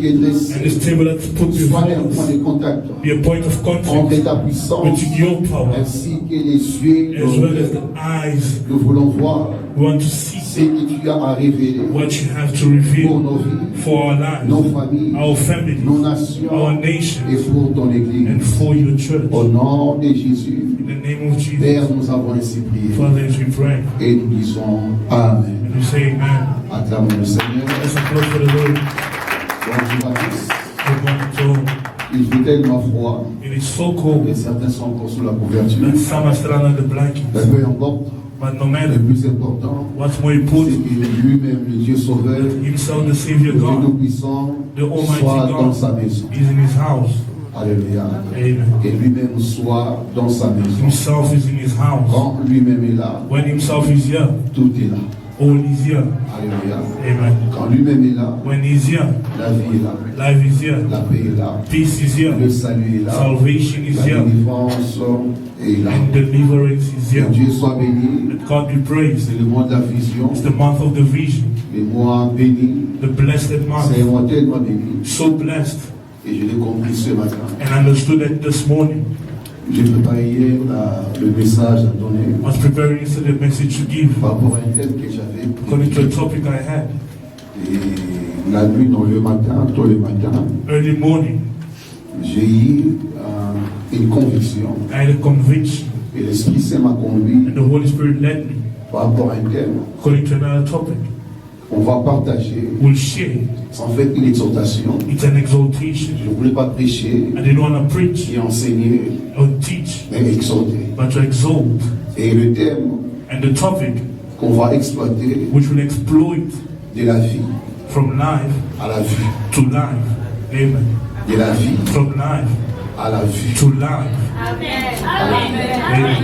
qui est dressé And this table that's put soit before un point us de contact be a point of entre contact ta puissance with your power, ainsi que les yeux as well as the eyes. nous voulons voir We want to see ce que tu as à révéler what you have to pour reveal nos vies, for our lives, nos familles, our families, nos nations our et nations, pour ton Église. and for your church. Au nom de Jésus, In the name of Jesus, Père, nous avons ainsi prié Father, as we pray, et nous disons Amen. and we say amen. Acclamons le Seigneur. Let's applaud for the Lord. Bonjour à tous. So, Il fait tellement froid it is so cold et certains sont encore sous la couverture. that some are still under the blanket. Mais peu importe, But no le matter, plus important, what's more c'est important, que lui-même, le Dieu Sauveur, Himself, the Savior le Dieu God, Tout-Puissant, the Almighty soit dans sa God, maison. is in His house. Alléluia. Amen. Et lui-même soit dans sa maison. Himself is in His house. Quand lui-même est là, When Himself is here, tout est là. all is here. Alléluia. Amen. Quand lui-même est là, When He's here, la vie est là. life is here. La paix est là. Peace is here. Le salut est là. Salvation is La here. délivrance est là. And deliverance is Que here. Dieu soit béni. Let God be praised. C'est le mois de la vision. It's the month of the vision, Le mois béni. the blessed month. C'est un mois tellement béni. So blessed. Et je l'ai compris ce matin. And I understood that this morning. J'ai préparé hier le message à donner I was preparing yesterday a message to give par rapport à un thème que j'avais according to a pris. topic I had. Et la nuit, dans le matin, tôt le matin, Early morning, j'ai eu une conviction. I had a conviction, Et l'Esprit Saint m'a conduit and the Holy Spirit led me par rapport à un thème. according to another topic. On va partager. We'll share. C'est en fait une exhortation. It's an exaltation. Je ne voulais pas prêcher I didn't want to preach et enseigner, or teach, mais exhorter. but to exalt. Et le thème And the topic qu'on va exploiter which will exploit de la vie from life à la vue. to life. Amen. De la vie From life à la vue. to life. Amen.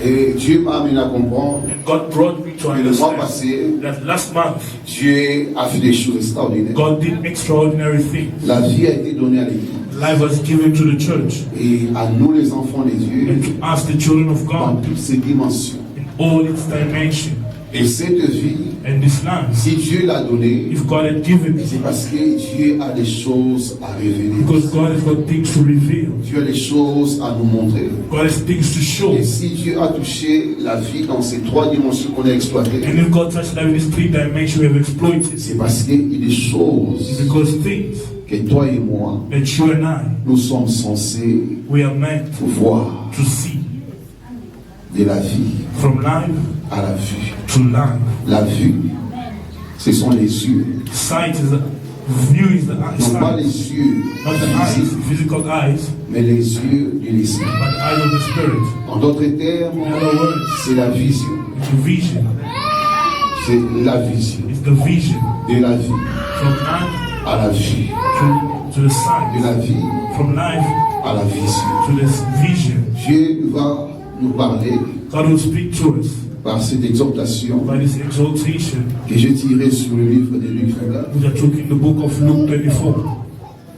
Et Dieu m'a amené à comprendre And God brought me to que le mois understand passé, that last month Dieu a fait des choses extraordinaires. God did extraordinary things. La vie a été donnée à l'Église. Life was given to the church Et à nous les enfants de Dieu, and to us, the children of dans God, toutes ses dimensions. in all its dimensions. Et cette vie, And this life, si Dieu l'a donnée, if God had given it, c'est parce que Dieu a des choses à révéler. because God has got things to reveal, Dieu a des choses à nous montrer. God has things to show. Et si Dieu a touché la vie dans ces trois dimensions qu'on a exploitées, And if God touched life in these three dimensions we have exploited, c'est parce qu'il y a des choses it's because things que toi et moi, that you and I, nous sommes censés we are meant voir to see de la vie from life à la vue. to life. La vue, ce sont les yeux. Sight is the view is the Non pas eyesight, les yeux not the eyes, physiques, physical eyes, mais les yeux de l'esprit. but the eyes of the spirit. En d'autres termes, In other words, c'est la vision. it's the vision. C'est la vision It's the vision de la vie from life à la vue. to the De sight, la vie from life à la vision. to this vision. Dieu va nous parler God will speak to us par cette exhortation by this exaltation que j'ai tirée sur le livre de Luc 24. which I took in the book of Luke 24.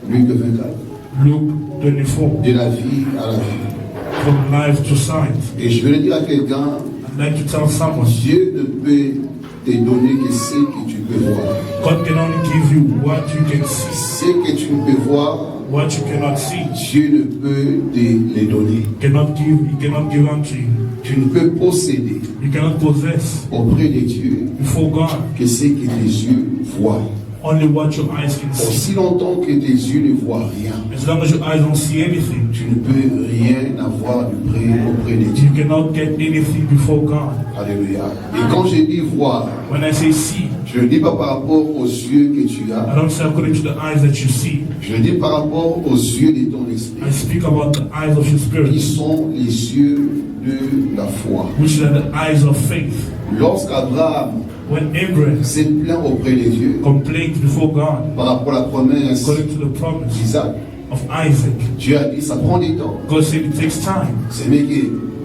Luc 24. Luke 24, De la vie à la vie. from life to sight. Et je veux le dire à quelqu'un, I'd like to tell someone, Dieu ne peut te donner que ce que tu peux voir. God can only give you what you can see. Ce que tu ne peux voir, What you cannot see, Dieu ne peut te les donner. He cannot give unto you. Tu ne peux posséder You cannot possess auprès de Dieu before God que ce que tes yeux voient. only what your eyes can see. Aussi longtemps que tes yeux ne voient rien, As long as your eyes don't see anything, tu ne peux rien avoir de près auprès de Dieu. you cannot get anything before God. Alléluia. Et quand je dis voir, When I say see, je ne dis pas par rapport aux yeux que tu I as, don't say according to the eyes that you see. je dis par rapport aux yeux de ton esprit, I speak about the eyes of your qui spirit, sont les yeux de la foi. which are the eyes of faith. Lorsqu'Abraham When Abraham s'est plaint auprès de Dieu complained before God par rapport à la promesse according to the promise d'Isaac, of Isaac, Dieu a dit ça prend du temps. God said it takes time. C'est mieux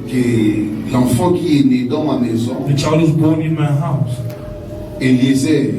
que l'enfant qui est né dans ma maison, The child was born in my house, Eliezer,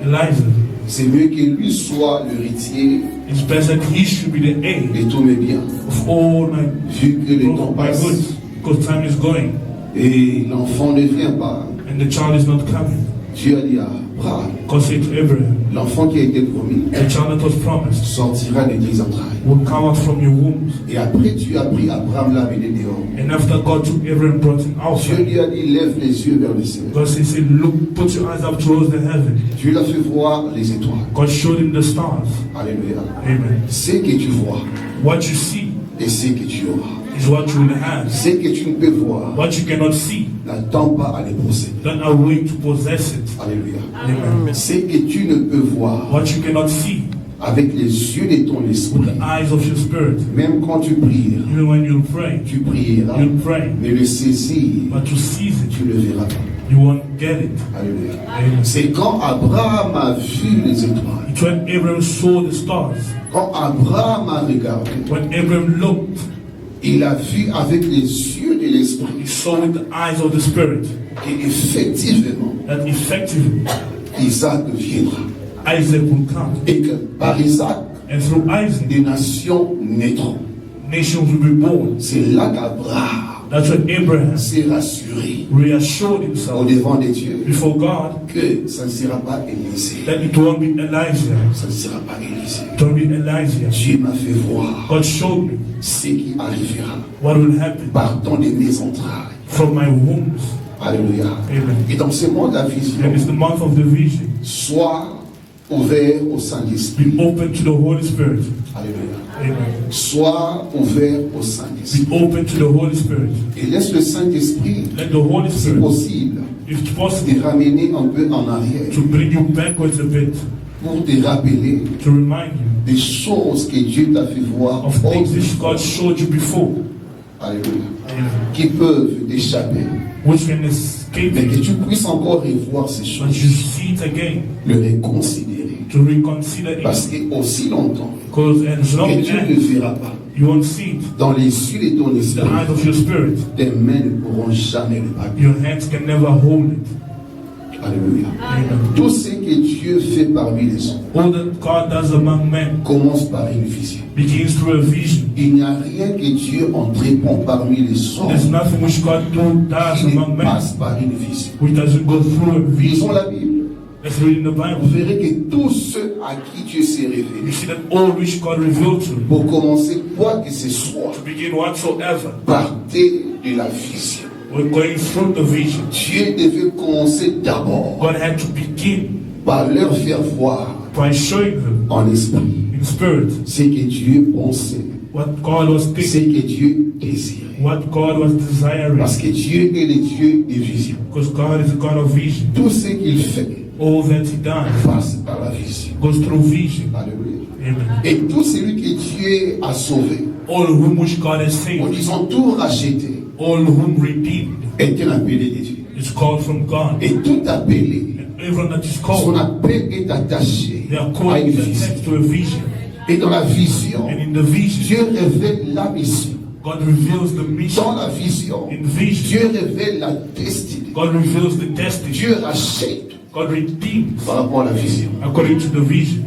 Elijah. c'est mieux que lui soit l'héritier It's best that he should be the heir de tous mes biens. of all my Vu que le temps my passe goods, because time is going et l'enfant ne vient pas, and the child is not coming. Dieu a dit à Abraham, God said to Abraham, L'enfant qui a été promis the child that was promised, sortira de tes entrailles. will come out from your wombs. Et après, tu as pris Abraham, l'a amené dehors. And after God took Abraham and brought him Dieu outside, lui a dit, lève les yeux vers le ciel. God said, look, put your eyes up towards the heaven. Dieu l'a fait voir les étoiles. God showed him the stars. Alléluia. Amen. Ce que tu vois What you see et ce que tu auras. is what you will have. Ce que tu ne peux voir, What you cannot see, n'attends pas à les posséder. don't await to possess it. Alléluia. Amen. Ce que tu ne peux voir What you cannot see avec les yeux de ton with esprit, the eyes of your spirit. même quand tu pries, Even when you pray, tu prieras, you'll pray, mais le saisir, but to seize it, tu ne le verras pas. you won't get it. Alléluia. Amen. C'est quand Abraham a vu les étoiles, It's when Abraham saw the stars, quand Abraham a regardé, when Abraham looked, il a vu avec les yeux de l'esprit he saw with the eyes of the spirit qu'effectivement, that effectively Isaac viendra. Isaac will come. Et que par Isaac, And through Isaac, des nations naîtront. nations will be born. C'est là qu'Abraham That's when Abraham s'est rassuré reassured au himself devant de Dieu before God que ça ne sera pas Élisée. that it won't be Elijah. Ça ne sera pas Élisée. It won't be Elijah. Dieu m'a fait voir God showed me ce qui arrivera what will happen partant de mes entrailles. from my wombs. Alléluia. Amen. Et dans ce monde, la vision, And it's the month of the vision. soit ouvert au Saint-Esprit. Be open to the Holy Spirit. Alléluia. Amen. Sois ouvert au Be Saint-Esprit. open to the Holy Spirit. Et laisse le Saint-Esprit, Let the Holy si Spirit, possible, if it's possible, te ramener un peu en arrière to bring you backwards a bit, pour te rappeler to remind you des choses que Dieu t'a fait voir of things that God showed you before, Alléluia. Amen, Qui peuvent t'échapper. which can escape Mais que you, tu puisses encore revoir ces but you choses, see it again, le reconsidérer. to reconsider Parce it, que aussi longtemps because as long que as tu ne verras pas you won't see it, dans les yeux de ton the esprit, eyes of your spirit, tes mains ne pourront jamais le battre. your hands can never hold it. Alléluia. Amen. Tout ce que Dieu fait parmi les hommes All that God does among men commence par une vision. begins through a vision. Il n'y a rien que Dieu entreprend parmi les There's hommes nothing which God does qui among ne men passe par une vision. which doesn't go through a Lisons vision. la Bible. Let's read in the Vous Bible. verrez que tous ceux à qui Dieu s'est You révélé, see that all which God revealed to you, pour commencer quoi que ce soit, to begin whatsoever, partez de la vision. we're going through the vision. Dieu devait commencer d'abord God had to begin par leur faire voir by showing them en esprit in spirit ce que Dieu pensait, what God was ce thinking, que Dieu désirait. what God was desiring. Parce que Dieu est le Dieu des visions. Because God is a God of vision. Tout ce qu'il fait All that He does passe par la vision. goes through vision. Alléluia. Amen. Et tout celui que Dieu a sauvé, All whom which God has en saved, disant tout racheté, all whom redeemed, est un appelé de Dieu. is called from God. Et tout appelé, And everyone that is son called, appel est attaché they are à called une vision. attached to a vision. Et dans la vision, And in the vision, Dieu révèle la mission. God reveals the mission. Dans la vision, In vision, Dieu révèle la destinée. God reveals the destiny. Dieu rachète God redeems par rapport à la vision. according to the vision.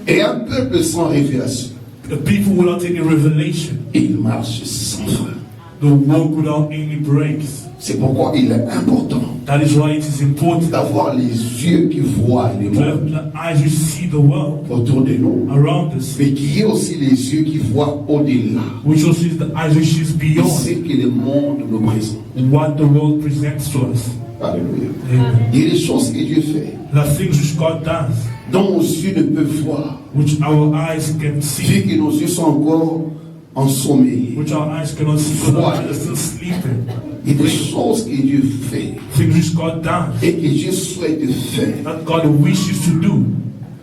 Et un peuple sans révélation, The people without any revelation, il marche sans frein. they walk without any breaks. C'est pourquoi il est important That is why it is important d'avoir les yeux qui voient le to have monde the eyes which see the world autour de nous, around us, mais qu'il y ait aussi les yeux qui voient au-delà which also is the eyes which is de beyond ce que le monde nous présente. what the world presents to us. Alléluia. Amen. Il y a des choses que Dieu fait The things which God does, dont nos yeux ne peuvent voir, which our eyes can see, vu que nos yeux sont encore ensommeillés. which our eyes cannot see because our eyes are still sleeping. Il y a des choses que Dieu fait Things which God does, et que Dieu souhaite faire. that God wishes to do.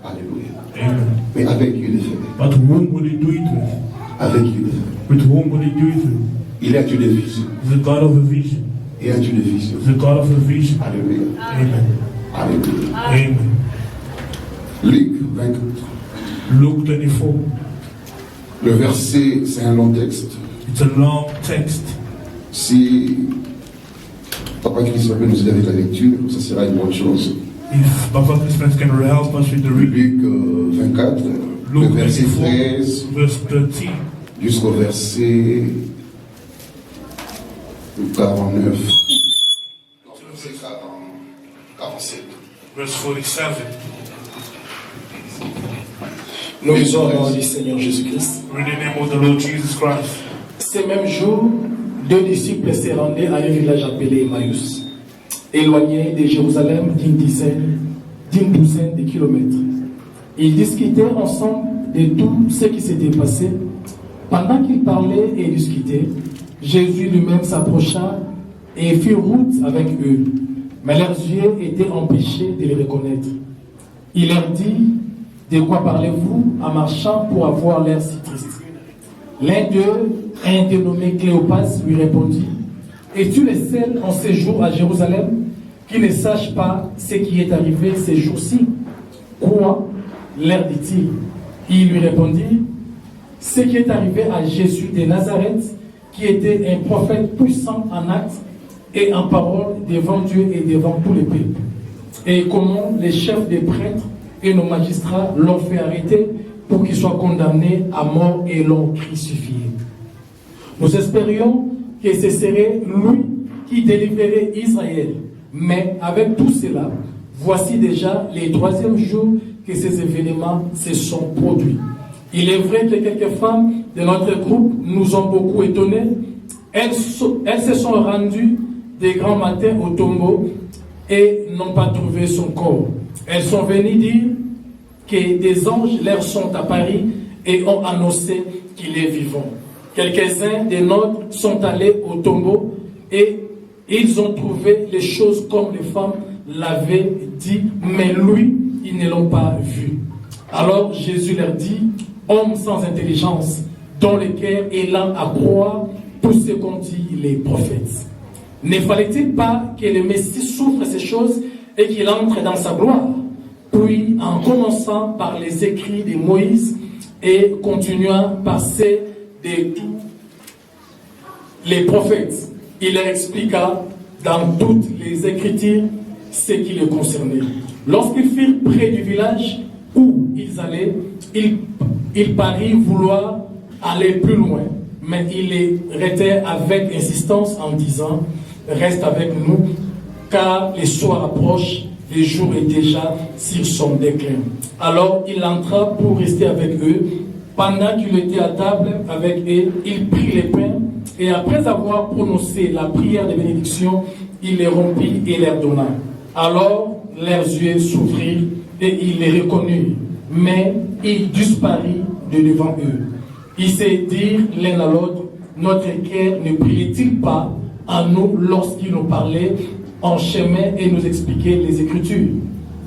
Alléluia. Amen. Mais avec qui le fait? But whom will He do it with? Avec qui le fait? With whom will He do it with? Il est une vision. He's the God of a vision. Il est une vision. He's the God of a vision. Alléluia. Amen. Alléluia. Amen. Luc 24. Luke 24. Le verset, c'est un long texte. It's a long text. Si Papa Christophe peut nous aider avec la lecture, ça sera une bonne chose. If Papa Christmas can help us with the reading. Luc 24, le Luke verset 24, 13 verse 13 jusqu'au verset 49. Non, verset 47. verse 47. Nous lisons au nom du Seigneur Jésus-Christ. Read the name of the Lord Jesus Christ. Ces mêmes jours, 2 disciples se rendaient à un village appelé Emmaüs, éloigné de Jérusalem d'une douzaine de kilomètres. Ils discutaient ensemble de tout ce qui s'était passé. Pendant qu'ils parlaient et discutaient, Jésus lui-même s'approcha et fit route avec eux. Mais leurs yeux étaient empêchés de les reconnaître. Il leur dit: de quoi parlez-vous en marchant pour avoir l'air si triste? L'un d'eux, un dénommé Cléopas, lui répondit: es-tu le seul en séjour à Jérusalem qui ne sache pas ce qui est arrivé ces jours-ci? Quoi? Leur dit-il. Il lui répondit: ce qui est arrivé à Jésus de Nazareth, qui était un prophète puissant en actes et en parole devant Dieu et devant tous les peuples. Et comment les chefs des prêtres et nos magistrats l'ont fait arrêter pour qu'il soit condamné à mort et l'ont crucifié. Nous espérions que ce serait lui qui délivrerait Israël. Mais avec tout cela, voici déjà les 3e jours que ces événements se sont produits. Il est vrai que quelques femmes de notre groupe nous ont beaucoup étonnés. Elles se sont rendues des grands matins au tombeau et n'ont pas trouvé son corps. Elles sont venues dire que des anges leur sont apparus et ont annoncé qu'il est vivant. Quelques-uns des nôtres sont allés au tombeau et ils ont trouvé les choses comme les femmes l'avaient dit, mais lui, ils ne l'ont pas vu. Alors Jésus leur dit: hommes sans intelligence, dont le cœur est lent à croire tout ce qu'ont dit les prophètes. Ne fallait-il pas que le Messie souffre ces choses et qu'il entre dans sa gloire? Puis, en commençant par les écrits de Moïse et continuant par ceux de tous les prophètes, il leur expliqua dans toutes les Écritures ce qui les concernait. Lorsqu'ils furent près du village où ils allaient, il parut vouloir aller plus loin, mais il les retint avec insistance en disant: reste avec nous, car le soir approche, le jour est déjà sur son déclin. Alors il entra pour rester avec eux. Pendant qu'il était à table avec eux, il prit les pains et après avoir prononcé la prière de bénédiction, il les rompit et leur donna. Alors leurs yeux s'ouvrirent et ils les reconnurent, mais il disparut de devant eux. Ils se dirent l'un à l'autre: notre cœur ne brillait-il pas en nous lorsqu'il nous parlait en chemin et nous expliquait les Écritures?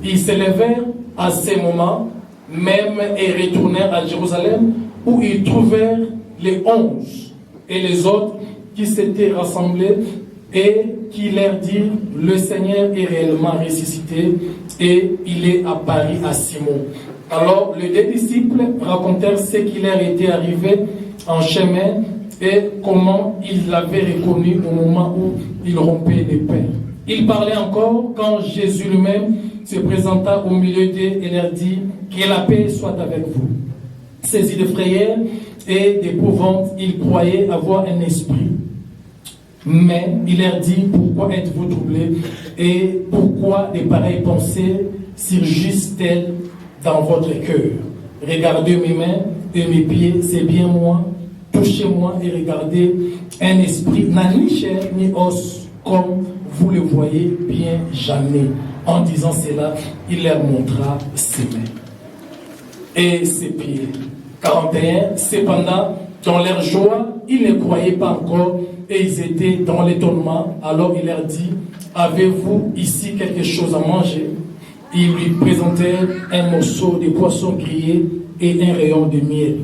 Ils se levèrent à ce moment même et retournèrent à Jérusalem, où ils trouvèrent les 11 et les autres qui s'étaient rassemblés et qui leur dirent: le Seigneur est réellement ressuscité et il est apparu à Simon. Alors les 2 disciples racontèrent ce qui leur était arrivé en chemin et comment ils l'avaient reconnu au moment où ils rompaient les pains. Ils parlaient encore quand Jésus lui-même se présenta au milieu d'eux et leur dit: que la paix soit avec vous. Saisis de frayeur et d'épouvante, ils croyaient avoir un esprit. Mais il leur dit: pourquoi êtes-vous troublés et pourquoi de pareilles pensées surgissent-elles dans votre cœur? Regardez mes mains et mes pieds, c'est bien moi. Touchez-moi et regardez, un esprit n'a ni chair ni os, comme vous le voyez bien jamais. En disant cela, il leur montra ses mains et ses pieds. 41. Cependant, dans leur joie, ils ne croyaient pas encore et ils étaient dans l'étonnement. Alors il leur dit: avez-vous ici quelque chose à manger? Ils lui présentèrent un morceau de poisson grillé et un rayon de miel.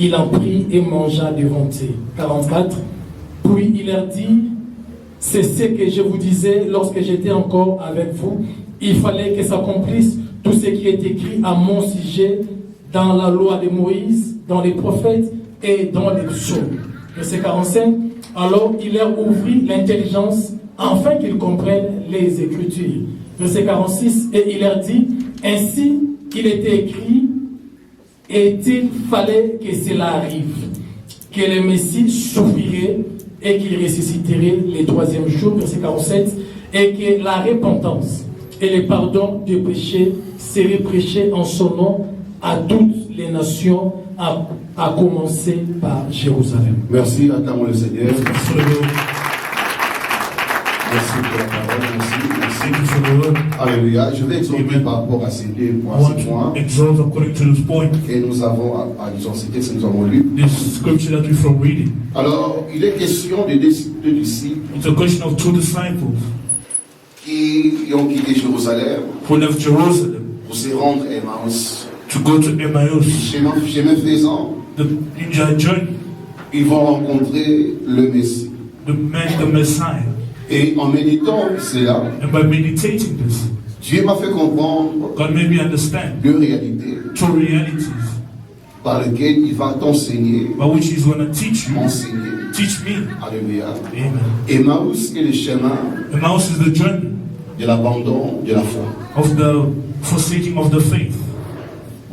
Il en prit et mangea devant eux. 44. Puis il leur dit: c'est ce que je vous disais lorsque j'étais encore avec vous. Il fallait que s'accomplisse tout ce qui est écrit à mon sujet dans la loi de Moïse, dans les prophètes et dans les psaumes. Verset 45. Alors il leur ouvrit l'intelligence afin qu'ils comprennent les Écritures. Verset 46. Et il leur dit: ainsi il était écrit, et il fallait que cela arrive, que le Messie souffrirait et qu'il ressusciterait le 3e jour, verset 47, et que la repentance et le pardon des péchés serait prêché en son nom à toutes les nations, à commencer par Jérusalem. Merci, acclamons le Seigneur. So, Lord, Merci pour la parole, merci. thank you for the word. Alléluia. Je vais exhorter par rapport à ces deux I points, want ces points. to exalt according to this point, Et nous avons, disons, ces textes que nous avons lus. this scripture that we're from reading. Alors, il est question de deux disciples It's a question of two disciples qui ont quitté Jérusalem who left Jerusalem pour se rendre à Emmaüs. to go to Emmaus. Chemin faisant, In their journey, ils vont rencontrer le Messie. they met the Messiah. Et en méditant cela, And by meditating this, Dieu m'a fait comprendre God made me understand deux réalités two realities par lesquelles il va t'enseigner, by which He's going to teach you, m'enseigner. teach me. Alléluia. Amen. Emmaüs est le chemin Emmaus is the journey de l'abandon de la foi, of the forsaking of the faith,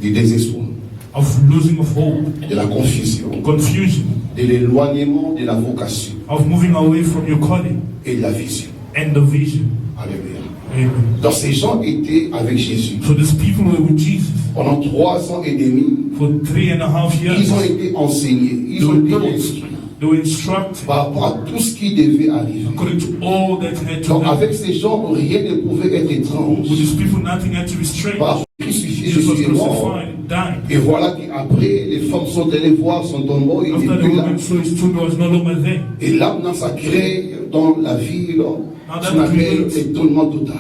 du désespoir, of losing of hope, de la confusion, confusion, de l'éloignement de la vocation of moving away from your calling et de la vision. and the vision. Alléluia. Amen. Donc ces gens étaient avec Jésus. So these people were with Jesus Pendant 3 ans et demi, for 3.5 years. ils ont été enseignés, ils They ont were été taught, instruits they were instructed par rapport à tout ce qui devait arriver. according to all that had to Donc happen. avec ces gens, rien ne pouvait être étrange. With these people, nothing had to be strange. Par crucifié, Jesus was Jésus est mort. crucified, died. Et voilà qu'après, les femmes sont allées voir son tombeau, il After n'est the plus là. woman saw his tomb, was no longer there. Et là, maintenant, ça crée dans la ville ce qu'on appelle l'étonnement total.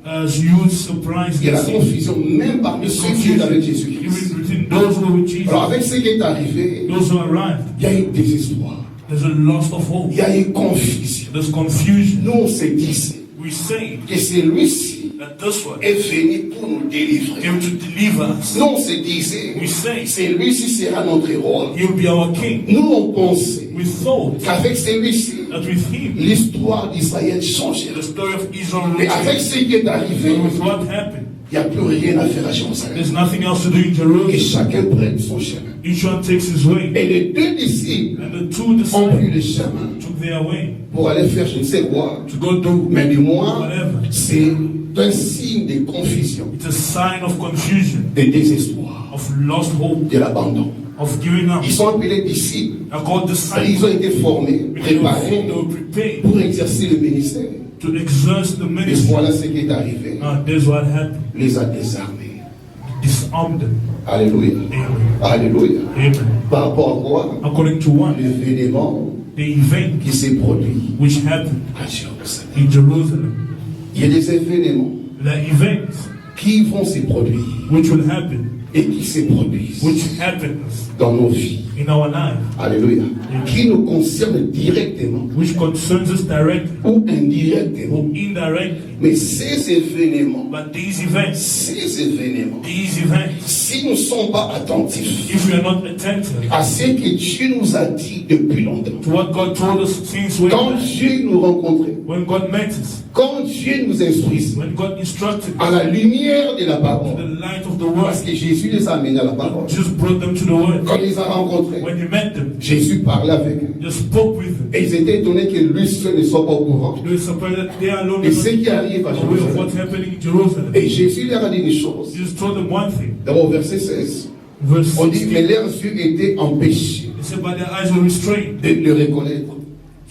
As huge surprise, Il y a la confusion, même parmi ceux qui étaient avec Jésus-Christ. even within those who were with Jesus, Alors avec ce qui est arrivé, those who arrived, il y a eu désespoir, there's a loss of hope, il y a eu confusion. there's confusion. Nous, on se disait We say que celui-ci that this one est venu pour nous délivrer. came to deliver us. Nous, on se disait, We say celui-ci sera notre rôle. he'll be our king. Nous, on pensait We thought qu'avec celui-ci, that with him, l'histoire d'Israël changerait. the story of Israel Mais would avec change. ce qui est arrivé, And with what happened, il n'y a plus rien à faire à Jérusalem. there's nothing else to do in Que Jerusalem. chacun prenne son chemin. Each one takes his way. Et les deux disciples And the two ont pris disciples le chemin took their way pour aller faire je ne sais quoi. to go do Mais du moins, whatever. c'est un signe de confusion, It's a sign of confusion, de désespoir, of lost hope, de l'abandon. of giving up. Ils sont appelés disciples. Are called disciples. Ils ont été formés, They were préparés prepared pour exercer le ministère. to exert the Et ministry. voilà ce qui est arrivé. Now, there's what happened. Les a désarmés. Disarmed them. Alléluia. Amen. Alléluia. Amen. Par rapport à quoi? According to one, L'événement the event qui s'est produit which happened à Jérusalem. in Jerusalem, Il y a des événements the events qui vont se produire which will happen, et qui se produisent which happens dans nos vies. in our life, Alléluia. Qui nous concernent directement which concerns us directly ou indirectement. or indirectly. Mais ces événements, But these events, si nous ne sommes pas attentifs if we are not attentive à ce que Dieu nous a dit depuis longtemps, to what God told us since way quand back, Dieu nous rencontrait, when God met us, quand Dieu nous instruisait when God instructed à us, la lumière de la the parole, light of the parce word, que Jésus les a amenés à la parole. just brought them to the word. Quand il les a rencontrés, When you met them, Jésus parlait avec eux. just spoke with them. Et ils étaient étonnés que lui seul ne soit pas au courant. They were surprised that they alone Et were ce not qui arrive à aware of Jérusalem. what's happening in Jerusalem. Et Jésus leur a dit une chose. Jesus told them one thing. Dans au verset 16, Verse on dit 16, que leurs yeux étaient empêchés he said, but their eyes were restrained, de le reconnaître.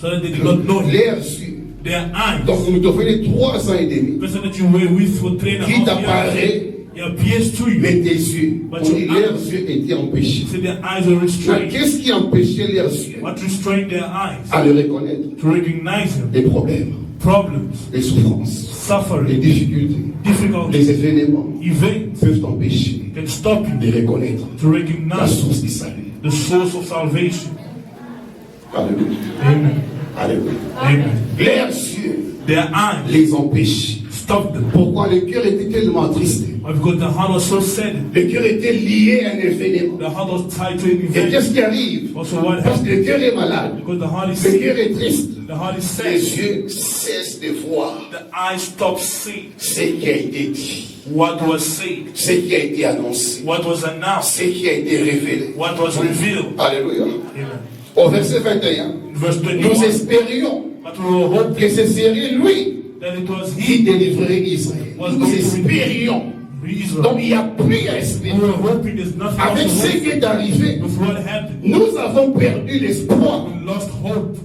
so that they did not know him. Leurs yeux. Their eyes, Donc nous devons les 3 ans et demi. the person that you were with for 3.5 Qui years, t'apparaît, he appears to you. mais tes yeux. But On dit your leurs eyes. yeux étaient empêchés. He said their eyes were Mais restrained. qu'est-ce qui empêchait leurs yeux What restrained their eyes? à le reconnaître? To recognize him. Les problèmes, Problems, les souffrances, les suffering, difficultés, difficulties, les événements events peuvent t'empêcher can stop you de reconnaître to la recognize source du salut. the source of salvation. Alléluia. Amen. Alléluia. Amen. Leurs yeux Their eyes les empêchaient. stopped them. Pourquoi le cœur était tellement triste? Because the heart was so saddened. Le cœur était lié à un événement. The heart was tied to an Et event. qu'est-ce qui arrive? Also what Parce que happened? le cœur est malade. Because the heart is Le sick. cœur est triste. The heart is sad. Les yeux cessent de voir The eyes stop seeing ce qui a été dit, what was said, ce qui a été annoncé, what was announced, ce qui a été révélé. what was revealed. Alléluia. Amen. Au verset 21, Verse nous 21. espérions But we were hoping que ce serait lui that it was qui he délivrerait Israël. Nous espérions. Israel. Donc il n'y a plus à espérer. We were hoping there's nothing Avec else to ce hope qui est arrivé, with what happened. nous avons perdu l'espoir. We lost hope.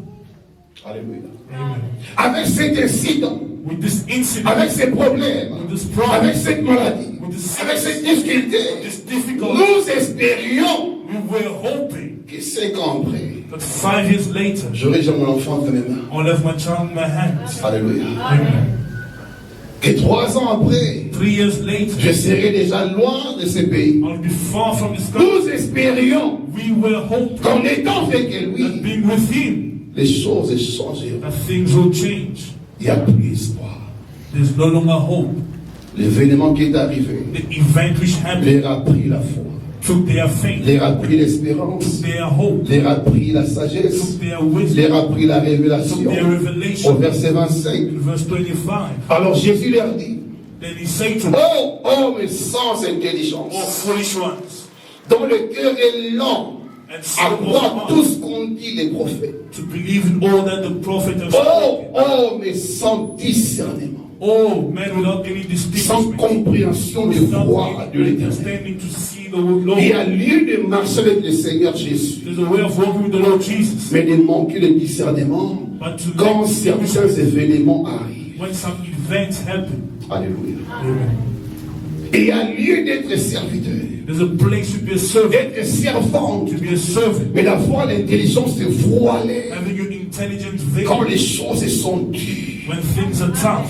Alléluia. Amen. Avec cet incident, With this incident, avec ces problèmes, with this problem, avec cette maladie, with this avec cette sickness, difficulté, this difficulty, nous espérions we were hoping que 5 ans après, that 5 years later, j'aurais déjà mon enfant entre mes mains. I'll have my child in my hands. Alléluia. Amen. Que 3 ans après, 3 years later, je serai déjà loin de ce pays. I'll be far from this country. Nous espérions We were hoping qu'en étant avec that lui, being with him, les choses changeront. that things will change. Il n'y a plus espoir. There's no longer hope. L'événement qui est arrivé The event which happened leur a pris la foi, took their faith, leur a pris l'espérance, took their hope, leur a pris la sagesse, took their wisdom, leur a pris la révélation. took their Au revelation. verset 25. Verse 25. Alors Jésus leur dit, Then he said to them, ô hommes sans intelligence, "O foolish ones, dont le cœur est lent and à slow croire of tout heart ce qu'ont dit les prophètes. to believe in all that the prophet has Ô spoken. hommes sans discernement, Oh, men without any sans distinguishment, compréhension de without voir de any l'éternel. understanding to see the Lord. Il y a lieu de marcher avec le Seigneur Jésus, There's a way of walking with the Lord Jesus, mais de manquer le discernement but to quand let certains événements arrivent. when some events happen. Alléluia. Amen. Et il y a lieu d'être serviteur, There's a place to be a servant, d'être servant, to be a servant, mais d'avoir l'intelligence de voiler having your intelligence quand veiled les choses sont dures. when things are tough.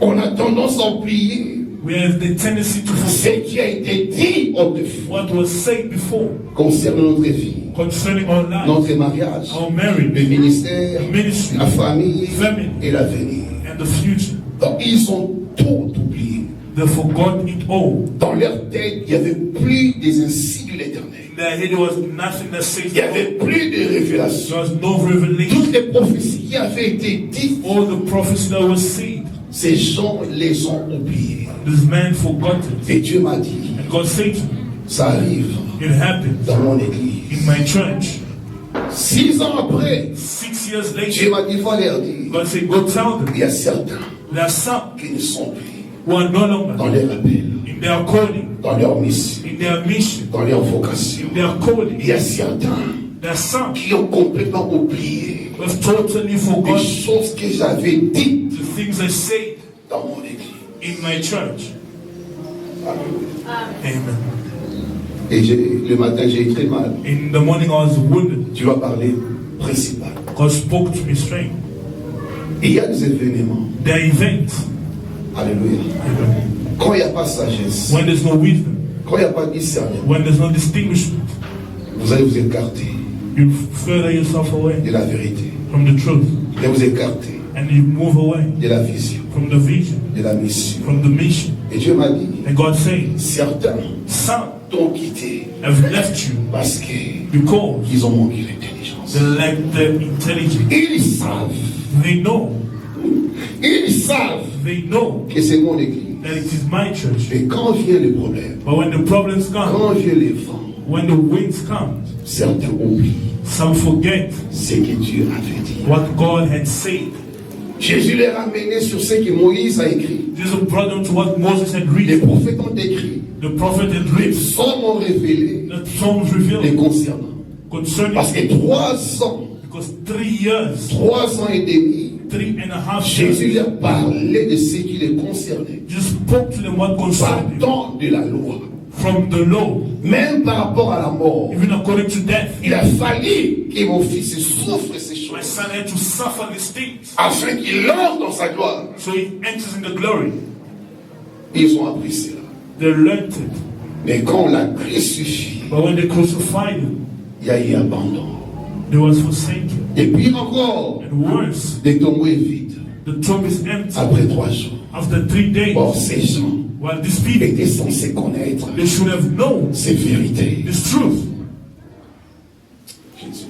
On a tendance à oublier We have the tendency to forget ce qui a été dit autrefois what was said before concernant notre vie, concerning our lives, notre mariage, our le marriage, ministère, ministry, la famille family, et l'avenir. and the future. Donc ils ont tout oublié. They forgot it all. Dans leur tête, il n'y avait plus des insignes de l'éternel. In their head, there was nothing that says Il n'y avait plus de révélation. there was no revelation. Toutes les prophéties qui avaient été dites, All the prophecies that were said, ces gens les ont oubliés. this man forgot it. Et Dieu m'a dit, And God said to me, ça arrive it happened dans mon église. in my church. 6 ans après, 6 years Dieu later, m'a dit, va leur dire, God said, go tell them il y a certains there are some qui ne sont plus who are no dans longer leur appel, in their calling, dans leur mission, in their mission, dans leur vocation. in their calling. Il y a certains There are some qui ont complètement oublié who have totally les forgotten choses que j'avais dites the things I said dans mon église. in my church. Alléluia. Amen. Et le matin, j'ai eu très mal. In the morning, I was wounded. Tu vas parler principal. God spoke to me straight. Et il y a des événements. There are events. Alléluia. Amen. Quand il n'y a pas de sagesse, When there's no wisdom, quand il n'y a pas de discernement, when there's no distinguishment, vous allez vous écarter you further yourself away de la vérité. from the truth, Vous allez vous écarter and you move away de la vision, from the vision, de la mission. from the mission. Et Dieu m'a dit, And God said, certains some t'ont quitté have left you parce qu'ils because ont manqué l'intelligence. they lack the intelligence. Ils savent, They know que c'est mon église. that it is my church. Et quand vient le problème, But when the problems come, quand vient les vents, when the winds come, certains oublient some forget ce que Dieu avait dit. what God had said. Jésus les a amenés sur ce que Moïse a écrit. Jesus brought them to what Moses had Les written. prophètes ont écrit. The prophet had Les written. psaumes ont révélé The Psalms les revealed concernant. concerning Parce que 3 ans, because 3 years, 3 ans et demi, 3.5 Jésus years, leur parlait de ce qui les concernait. Jesus spoke to them what concerned them Partant de la loi. from the law, Même par rapport à la mort. even according to death. Il a fallu que mon fils souffre ces My choses. son had to suffer these things Afin qu'il entre dans sa gloire. so he enters in the glory. Ils ont appris cela. They learned it. Mais quand on l'a crucifié, But when they crucified him, il y a eu abandon. he was forsaken. Et pire encore, And worse, le tombeau est vide. the tomb is empty. Après 3 jours. After 3 days, Or, ces gens while these people, étaient censés connaître they should have known ces vérités. this truth. Jésus.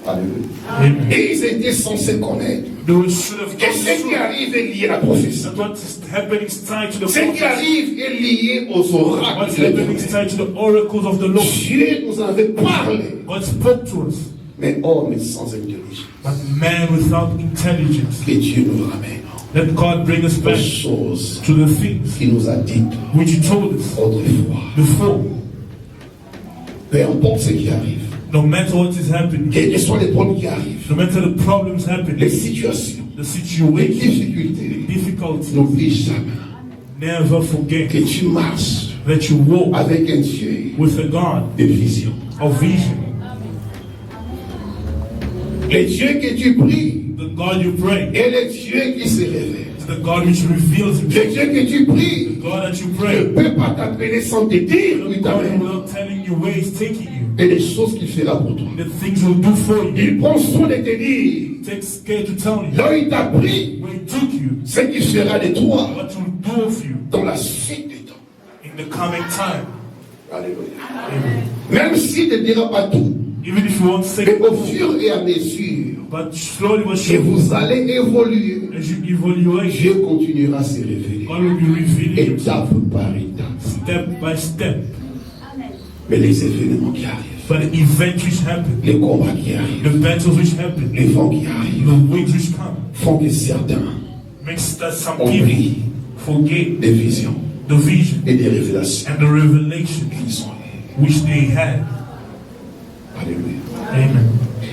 Alléluia. Amen. Et ils étaient censés connaître They should have que known ce this qui truth. arrive est lié à la prophétie. That what is happening is tied to the Ce qui prophecy. arrive est lié aux oracles What's de happening is l'Éternel. tied to the oracles of the Lord. Dieu nous avait parlé, God spoke to us, mais homme sans intelligence. but man without intelligence. Que Dieu nous ramène Let God bring us aux back choses to the things qu'il nous a dites which He told us autrefois. before. Peu importe ce qui arrive, No matter what is happening, quels que soient les problèmes qui arrivent, no matter the problems les happening, situations, the les situation, difficultés, difficulties, n'oublie jamais never forget que tu marches that you walk avec un Dieu with a God de vision. of vision. Le Dieu que tu pries The God you pray est le Dieu qui se révèle. is the God which reveals Le Himself. Dieu que tu The pries God that you ne pray, peut pas t'appeler sans te dire où the il God t'amène without telling you where He's taking you, et les choses qu'il fera pour toi. the things He'll do for you. Il prend soin de te dire He takes care to tell you là où il t'a pris, where He took you, ce qu'il fera de toi what He'll do of you dans la suite du temps. in the coming time. Alléluia. Amen. Même s'il ne dira pas tout, Even if you won't say mais au it, fur et à mesure but slowly but que surely, vous allez évoluer, as you evaluate, Dieu continuera à se révéler. God will be revealing Himself Étape par étape. step by step. Mais les événements qui arrivent, But the events which happen, les combats qui arrivent, the battles which happen, les vents qui arrivent, the winds which come, font que certains makes that some oublient people forget des visions the vision et des révélations and the revelation qui sont là. which they had. Alléluia. Amen.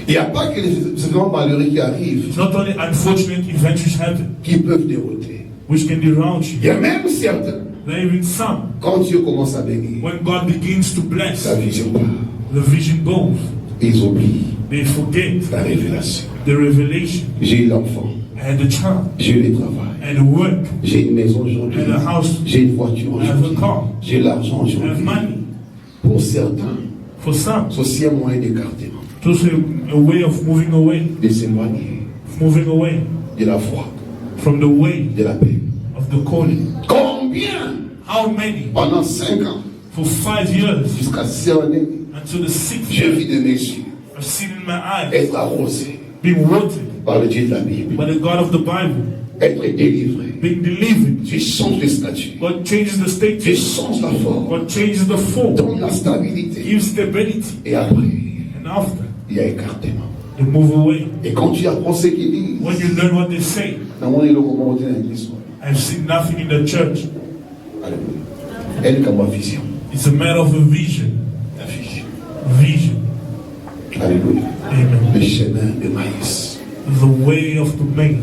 Il n'y a pas que les événements malheureux qui arrivent It's not only unfortunate events which happen, qui peuvent dérouter. which can derail Il you. y a même certains, There are even some, quand Dieu commence à bénir, when God begins to bless, sa vision part. the vision goes. Ils oublient They forget la révélation. the revelation. J'ai eu l'enfant, I had the child, j'ai eu le travail, I had the work, j'ai une maison aujourd'hui, I had a house, j'ai une voiture I have a aujourd'hui, car, j'ai l'argent I have aujourd'hui. money. Pour certains, For some, c'est aussi un moyen d'écartement, it's also a way of moving away, de s'éloigner de la foi, from the way de la paix. of the calling. Combien How many? pendant 5 ans, For 5 years, jusqu'à 6 années, until the 6th j'ai year, vu de mes yeux I've seen in my eyes être arrosé being watered par le Dieu de la Bible, by the God of the Bible, être délivré. being delivered. Tu changes le statut, God changes the tu status, changes la forme, God changes the form, donne la stabilité. gives stability, Et après, and after, il y a écartement. they move away. Et quand tu apprends ce qu'ils disent, When you learn what they say, dans mon élo, comment on dit dans l'église, I've seen nothing in the church. alléluia. Elle comme ma vision. It's a matter of a vision. La vision. Vision. Alléluia. Amen. Le chemin de maïs. The way of the maize.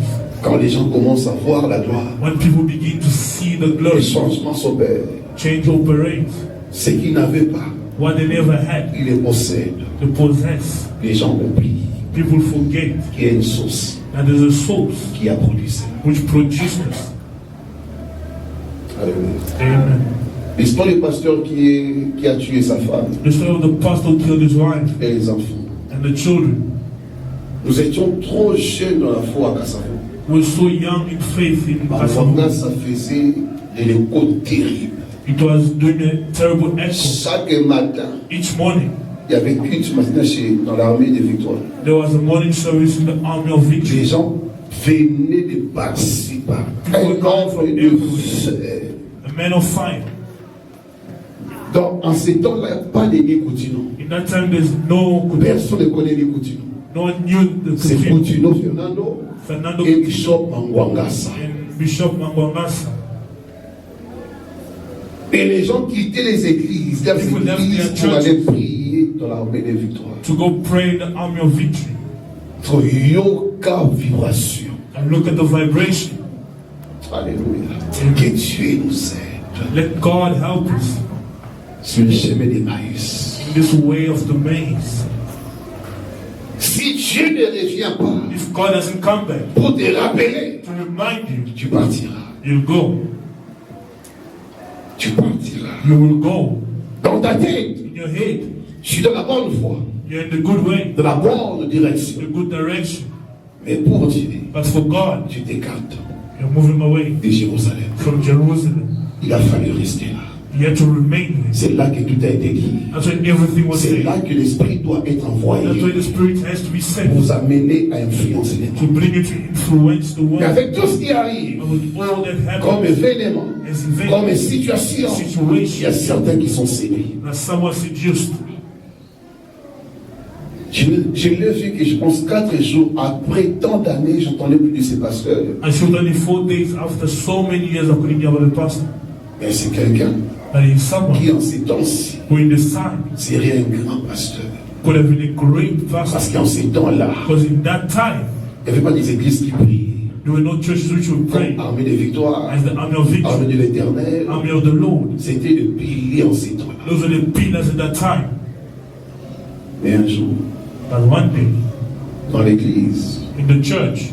Quand les gens commencent à voir la gloire, When people begin to see the les glory, changements s'opèrent. change operates. Ce qu'ils n'avaient pas, What they never had, ils les possèdent. they possess. Les gens oublient People forget qu'il y a une source that there's a source qui a produit ça. which produces us. Alléluia. Amen. L'histoire du pasteur qui a tué sa femme The story of the pastor who killed his wife et les enfants. and the children. Nous étions trop jeunes dans la foi à Kassavo. We're so young in faith in Parfois, Kasavu. ça faisait de l'écho terrible. It was doing a terrible echo. Chaque matin, Each morning, il y avait culte matin dans l'armée de Victoire. there was a morning service in the army of Les victory. gens venaient de par-ci par un nombre de frères. A man of fire. Donc, en ces temps-là, il n'y a pas de Nicotino. In that time, there's no Personne ne connaît Nicotino. no one knew the C'est Coutinho. Coutinho Fernando Fernando et Bishop Mangwangasa. and Bishop Mangwangasa. Et les gens quittaient les églises, les People left églises their pour aller churches. prier dans l'armée de Victoire. To go pray in the army of victory Faut yoka vibration. and look at the vibration. Alléluia. Que Dieu nous aide Let God help us sur le chemin d'Emmaüs. in this way of the maze. Si Dieu ne revient pas If God doesn't come back pour te rappeler, to remind you, tu partiras. you'll go. Tu partiras. You will go. Dans ta tête, In your head, je suis dans la bonne voie, you're in the good way, dans la bonne direction. the good direction. Mais pour Dieu, But for God, tu t'écartes you're moving away de Jérusalem. from Jerusalem. Il a fallu rester là. You have to remain there. C'est là que tout a été dit. That's why everything was C'est said. là que l'Esprit doit être That's why envoyé the Spirit has to be sent pour vous amener à influencer les to gens. bring you to influence the Et world. avec tout ce qui arrive, And with all that comme happens, événement, as events, comme situation, il y a certains qui sont séduits. that someone seduced. Je l'ai vu que je pense 4 jours après tant d'années, j'entendais plus de ces pasteurs. I showed only 4 days after so many years I couldn't hear about the pastor. Mais c'est quelqu'un But he's someone qui en ces temps-ci who in this time serait un grand pasteur. could have been a great pastor. Parce qu'en ces temps-là, Because in that time, il n'y avait pas des églises qui prient. there were no churches which would pray Comme armée de victoire, as the army of victory, armée de l'éternel. army of the Lord. C'était le pilier en ces temps-là. Those were the pillars at that time. Mais un jour, But one day, dans l'église, in the church,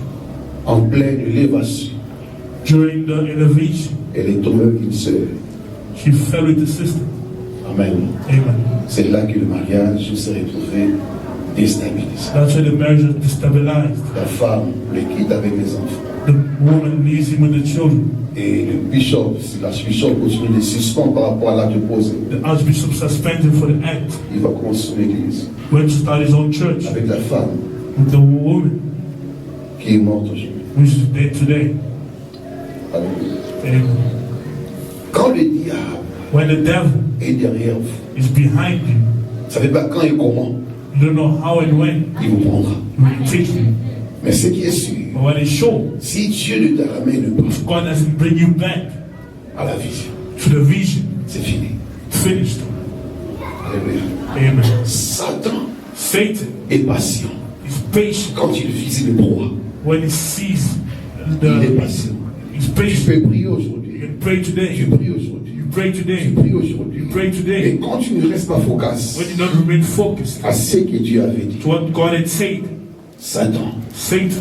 en pleine élévation, during the elevation, elle est tombée avec une sœur. she fell with the sister. Amen. Amen. C'est là que le mariage s'est retrouvé déstabilisé. That's why the marriage was destabilized. La femme le quitte avec les enfants. The woman leaves him with the children. Et le bishop, si l'archbishop continue de suspendre par rapport à l'acte posé, The archbishop suspended for the act. il va commencer son église Went to start his own church avec la femme with the woman qui est morte aujourd'hui. which is dead today. Alléluia. Amen. Quand le diable When the devil est derrière vous, is behind you, vous ne savez pas quand et comment you don't know how and when il vous prendra. he will take you. Mais ce qui est sûr, But what is sure, si Dieu ne te ramène pas God doesn't bring you back à la vision, to the vision. c'est fini. Finished. Alléluia. Amen. Satan Satan est patient. is patient Quand il vise le proie, when he sees il est the. patient. He's Tu patient. peux prier You aujourd'hui. can pray Tu today. pries aujourd'hui. You pray Tu today. pries aujourd'hui. You pray today. Mais quand tu ne restes pas focus When you don't remain focused à ce que Dieu avait dit, to what God had said, Satan Satan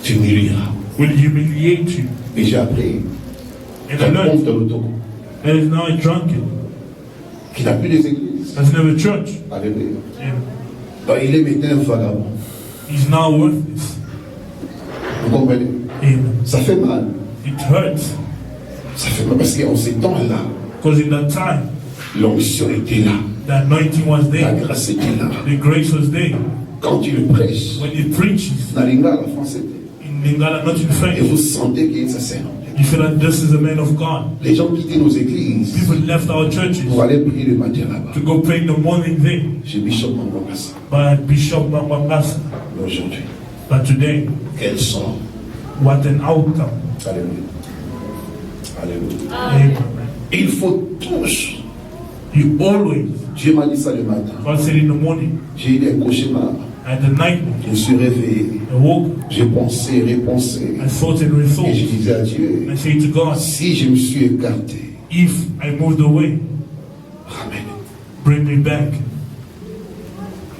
t'humiliera. will humiliate you. Déjà après, And tu I learned montes dans l'autoroute that is now a drunkard. qui n'a plus des églises. Has never church. Alléluia. And Donc, il est maintenant un vagabond. he's now worthless. Vous comprenez? Amen. Ça fait mal. It hurts. Ça fait mal parce qu'en ces temps-là, Because in that time, l'onction était là. the anointing was La there. grâce était là. The grace was there. Quand il prêche, When he preaches dans l'Ingala, la France était. in Lingala, not in Et French, vous sentez qu'il ça sert. you feel that this is a man of God. Les gens quittaient nos églises People left our churches pour aller prier le matin là-bas. to go pray in the morning there Chez Bishop Mangwakasa. by Bishop Mangwangasa. Mais aujourd'hui, But today, quel sort. what an outcome. Alléluia. Alléluia. Amen. Il faut tous. You always, Dieu m'a dit ça le matin. God said in the morning, J'ai eu un cauchemar. at the night, Je me suis réveillé. I woke, J'ai pensé, repensé. I thought and Et je rethought. disais à Dieu, I say to God, si je me suis écarté, if I moved away, ramène. bring me back.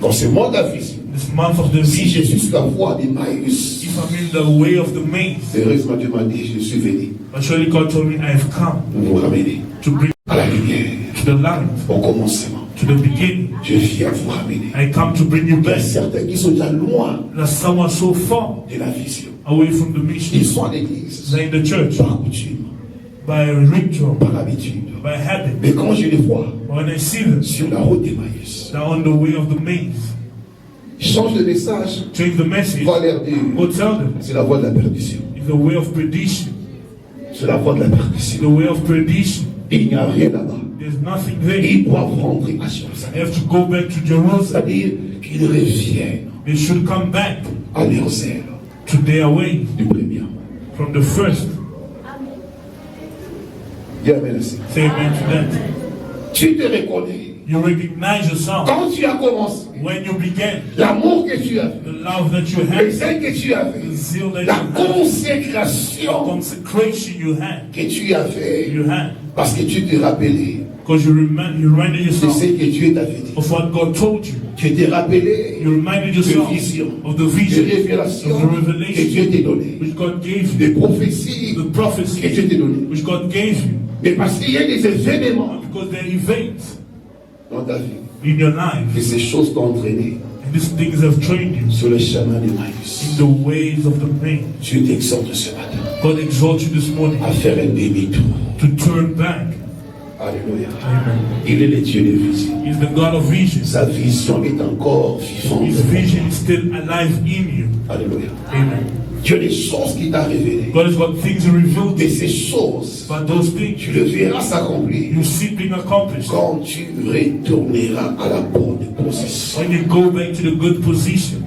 Dans ce mois d'avis, This month of the si je vision, suis sur la voie d'Emmaüs, if I'm in the way of the maze, heureusement Dieu m'a dit, je suis venu but surely God told me I have come pour vous ramener to bring à la lumière. to the light, Au commencement, to the beginning. je viens vous ramener. I come to bring you Il y a back. certains qui sont déjà loin There's someone so far de la vision. away from the Ils mission. sont à l'église, They're in the church par coutume, by ritual, par habitude. by habit. Mais quand je les vois When I see them, sur la route d'Emmaüs, they're on the way of the maze. change de message, Change the message. va leur dire, Go tell them c'est la voie de la perdition. it's the way of perdition. C'est la voie de la The perdition. way of perdition. Il n'y a rien là-bas. There's nothing there. Ils doivent rentrer à They Jérusalem. have to go back to Jerusalem. C'est-à-dire qu'ils reviennent They should come back à leur zèle to their way du premier. from the first. Dis amen à ça. Say amen to that. Tu te reconnais. You recognize yourself Quand tu as commencé, when you began. l'amour que tu avais, The love that you le had, zèle que tu avais, the zeal that la you had, the consécration consecration you had, que tu avais, parce que tu te rappelais because you reminded de yourself ce que Dieu t'avait dit. of what God told you. Tu te rappelais You reminded de yourself vision, of the de vision, révélation of the que revelation Dieu t'a donné, which God gave you, des prophéties the que prophecy Dieu t'a donné. which God gave you, Mais parce qu'il y a des événements because there are events dans ta vie, in your life, et ces choses t'ont entraîné and these things have trained you sur le chemin de in Maïs. the ways of the pain. Dieu t'exhorte ce matin God exalts you this morning à faire un demi-tour. to turn back. Alléluia. Amen. Il est le Dieu de vision. He's the God of vision. Sa vision est encore vivante. His vision is still alive in you. Alléluia. Amen. Tu as des choses qui t'a révélées. God has got things revealed to Et you. ces choses, But those things, tu le verras s'accomplir you see being accomplished quand tu retourneras à la bonne position. when you go back to the good position.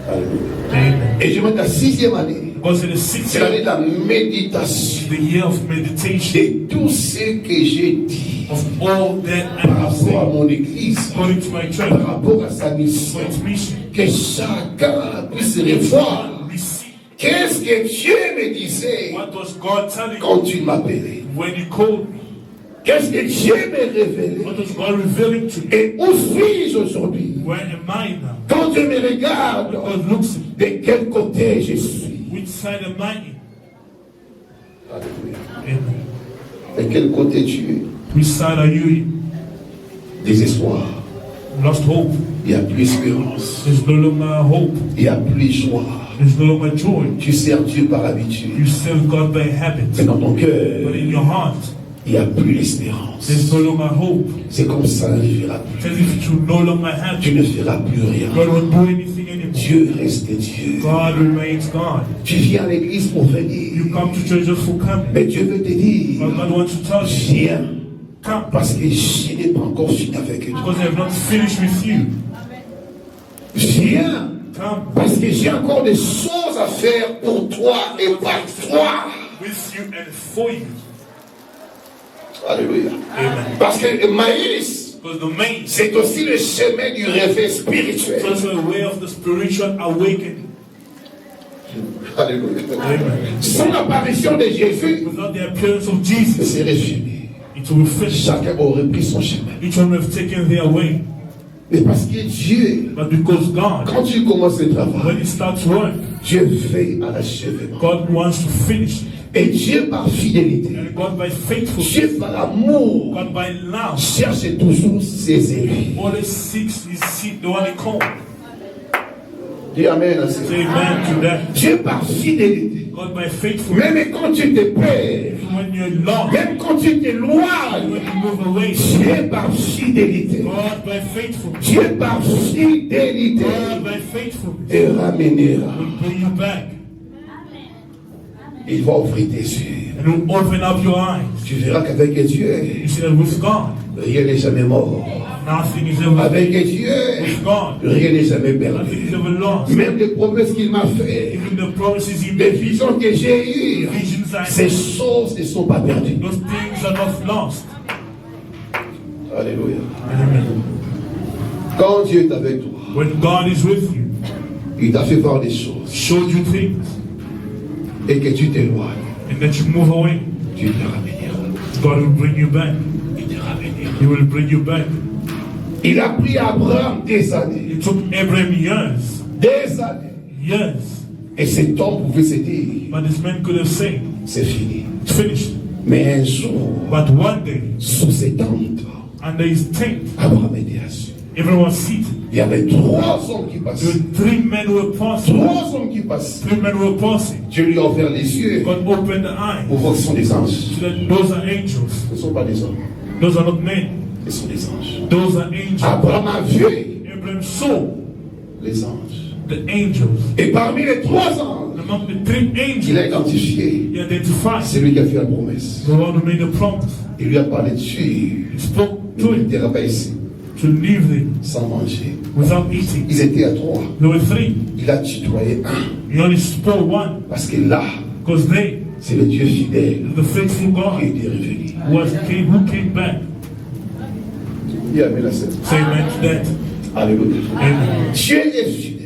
Alléluia. Amen. Et je mets la 6e année. Because in the 6th C'est l'année year, de la méditation. the year of meditation, Et tout ce que j'ai dit of all that I par have rapport à said, mon église, according to my church, par rapport à sa mission, for its mission, que chacun puisse revoir. we see Qu'est-ce que Dieu me disait what was God telling you quand tu m'appelais? when you called me. Qu'est-ce que Dieu me révélait? What was God revealing to me? Et où suis-je aujourd'hui? Where am I now? Quand je me regarde, God looks at me. de quel côté je suis? Which side am I in? Alléluia. Amen. De quel côté tu es? Which side are you in? Désespoir. Lost hope. Il n'y a plus espérance. There's no longer hope. Il n'y a plus joie. There's no longer joy. Tu sers Dieu par habitude. You serve God by habit. Mais dans ton cœur, But in your heart, il n'y a plus l'espérance. there's no longer hope. C'est comme ça, ça n'arrivera It's plus. as if you no longer have Tu it. ne feras plus rien. God won't do anything anymore. Dieu reste Dieu. God remains God. Tu viens à l'église pour You venir. come to church just for coming. Mais Dieu veut te dire, But God wants to tell you, viens. come. Parce que je n'ai pas encore fini avec toi. Because I have not finished with you. Viens. Come Parce que j'ai encore des choses à faire pour toi et par toi. with you and for you. Alléluia. Amen. Parce que le maïs, Because the main c'est aussi le chemin du réveil spirituel. is also a way of the spiritual awakening. Alléluia. Amen. Sans l'apparition de Jésus, Without the appearance of ce Jesus, serait fini. it will finish. Chacun aurait pris son chemin. Each one will have taken their way. Mais parce que Dieu, But because God, quand tu commences le when travail, He starts work, Dieu veille à l'achèvement. God wants to finish it. Et Dieu par fidélité, And God by faithfulness, Dieu par amour, God by love, cherche toujours ses élus. always seeks His seed, the one He called. Dis Amen à ça. Say amen to that. Dieu par fidélité. God by faithfulness, Même quand tu te perds, when you're lost, même quand tu t'éloignes, when you move away, Dieu par fidélité. God by faithfulness, Dieu par fidélité God by faithfulness te ramènera. will bring you back Il va ouvrir tes yeux. and will open up your eyes. Tu verras qu'avec Dieu, You see that with God, rien n'est jamais mort. nothing is ever Avec Dieu, with God. rien n'est jamais Nothing perdu. is ever lost. Même les promesses qu'il m'a faites, Even the promises He les made, visions que j'ai eues, visions I ces had, choses ne sont pas perdues. those things are not lost. Alléluia. Amen. Quand Dieu est avec toi, When God is with you, il t'a fait voir des choses showed you things, et que tu t'éloignes, and that you move away, Dieu te ramènera. God will bring you back. Il te ramènera. He will bring you back. Il a pris Abraham des années, It took Abraham years, des années. years, Et cet homme pouvait se dire, but this man could have said, c'est fini. it's finished. Mais un jour, But one day, sous ses tentes, under his tent, Abraham était assis. everyone was seated. Il y avait 3 hommes qui There passaient. were 3 men who were passing. 3 hommes qui passaient. 3 men were passing. Dieu lui a ouvert les yeux God opened the eyes. pour voir que ce sont des anges. So that those are angels. Ce ne sont pas des hommes, Those are not men. ce sont des anges. Those are angels. Abraham a vu Abraham saw les anges. the angels. Et parmi les 3 anges, Among the 3 il a angels, identifié he identified celui qui a fait la promesse. the one who made the promise. Il lui a parlé dessus. He spoke Il to ne him t'ira pas ici to leave them sans manger. without eating. Ils étaient à 3. There were 3. Il a tutoyé un. He only spoke one Parce que là, because they, c'est le Dieu fidèle the faithful qui God, est revenu. who came back. Il a mis la scène. Say amen to that. Alléluia. Amen. Dieu est fidèle.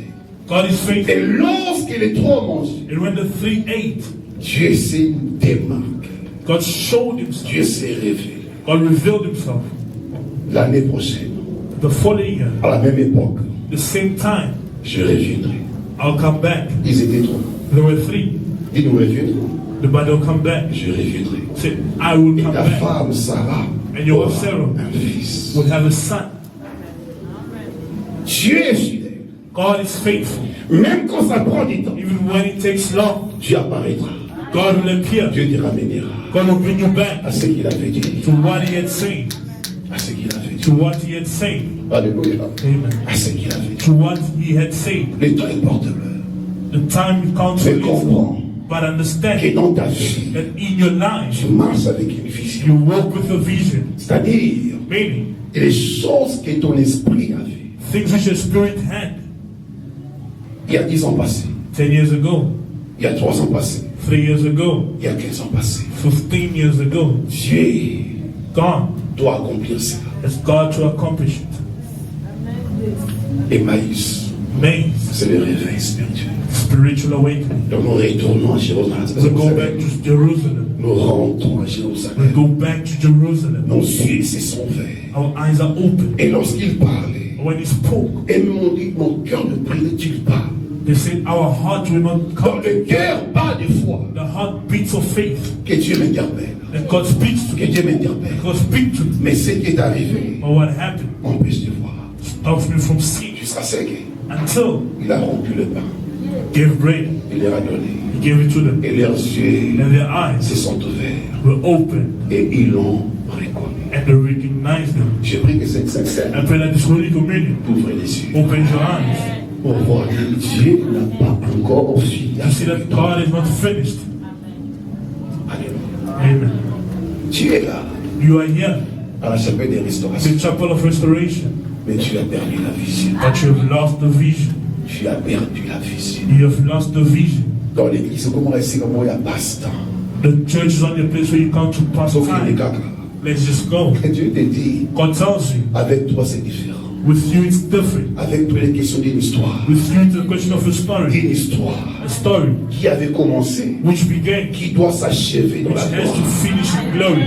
God is faithful. Et lorsque les 3 mangent, And when the 3 ate, Dieu s'est démarqué. God showed himself. Dieu s'est révélé. God revealed himself. L'année prochaine, The following year, à la même époque, the same time, je reviendrai. I'll come back. Ils étaient 3. There were 3. Dis-nous reviendrons. The body will come back. Je reviendrai. Say, I will Et come ta back. femme, Sarah, And your aura wife, Sarah, un fils. will have a son. Dieu est fidèle. God is faithful. Même quand ça prend du temps, Even when it takes long, Dieu apparaîtra. God will appear. Dieu te ramènera God will bring you back à ce qu'il avait dit. to what he had said. À ce qu'il avait dit. To what he had said. Alléluia. Amen. À ce qu'il avait dit. To what he had said. Le temps est porteur. The time counts for Mais comprends little. But que understand dans ta vie, that in your life, tu marches avec une vision. you walk with a vision. C'est-à-dire, Meaning, les choses que ton esprit a vues. things which your spirit had Il y a 10 ans passés, 10 years ago, il y a 3 ans passés, 3 years ago, il y a 15 ans passés. 15 years ago. Dieu God doit accomplir cela. has God to accomplish it. Emmaüs, Maze, c'est le réveil spirituel. spiritual awakening. Donc nous retournons à Jérusalem. We go back to Jerusalem. Nous rentrons à We Jérusalem. go back to Jerusalem. Nos yeux se sont ouverts. Our eyes are open. Et lorsqu'il parlait, When he spoke, et m'ont dit, mon cœur ne brille-t-il pas? they said, our heart will not Dans come. le cœur bat de foi. The heart beats of faith. Que Dieu m'interpelle. And God speaks to Que me. Dieu m'interpelle. God speaks to me. Mais ce qui est arrivé But what happened m'empêche de voir. stops me from seeing. Jusqu'à ce qu'il Until a rompu le pain. gave bread. Il leur a donné. He gave it to them. Et leurs yeux And their eyes se sont ouverts. were open. Et ils l'ont reconnu. And they recognized them. Je prie que cette sincère I pray that this Holy Communion ouvre les yeux. opens your eyes. Pour voir que Dieu n'a pas encore fini. To see that God is not finished. Alléluia. Amen. Tu es là, You are here. à la chapelle des restaurations. The chapel of restoration. Mais tu as perdu la vision. But you have lost the vision. Tu as perdu la vision. You have lost the vision. Dans l'église, comment rester comme il n'y a pas ce temps. The church is only a place where you come to pass Sauf qu'il est time. caca. Let's just go. Et Dieu te dit, God tells you, avec toi c'est différent. with you it's different. Avec toi les questions d'une histoire. With you it's a question of a story. Une histoire A story qui avait commencé, which began, qui doit s'achever dans which la has to gloire. finish in glory.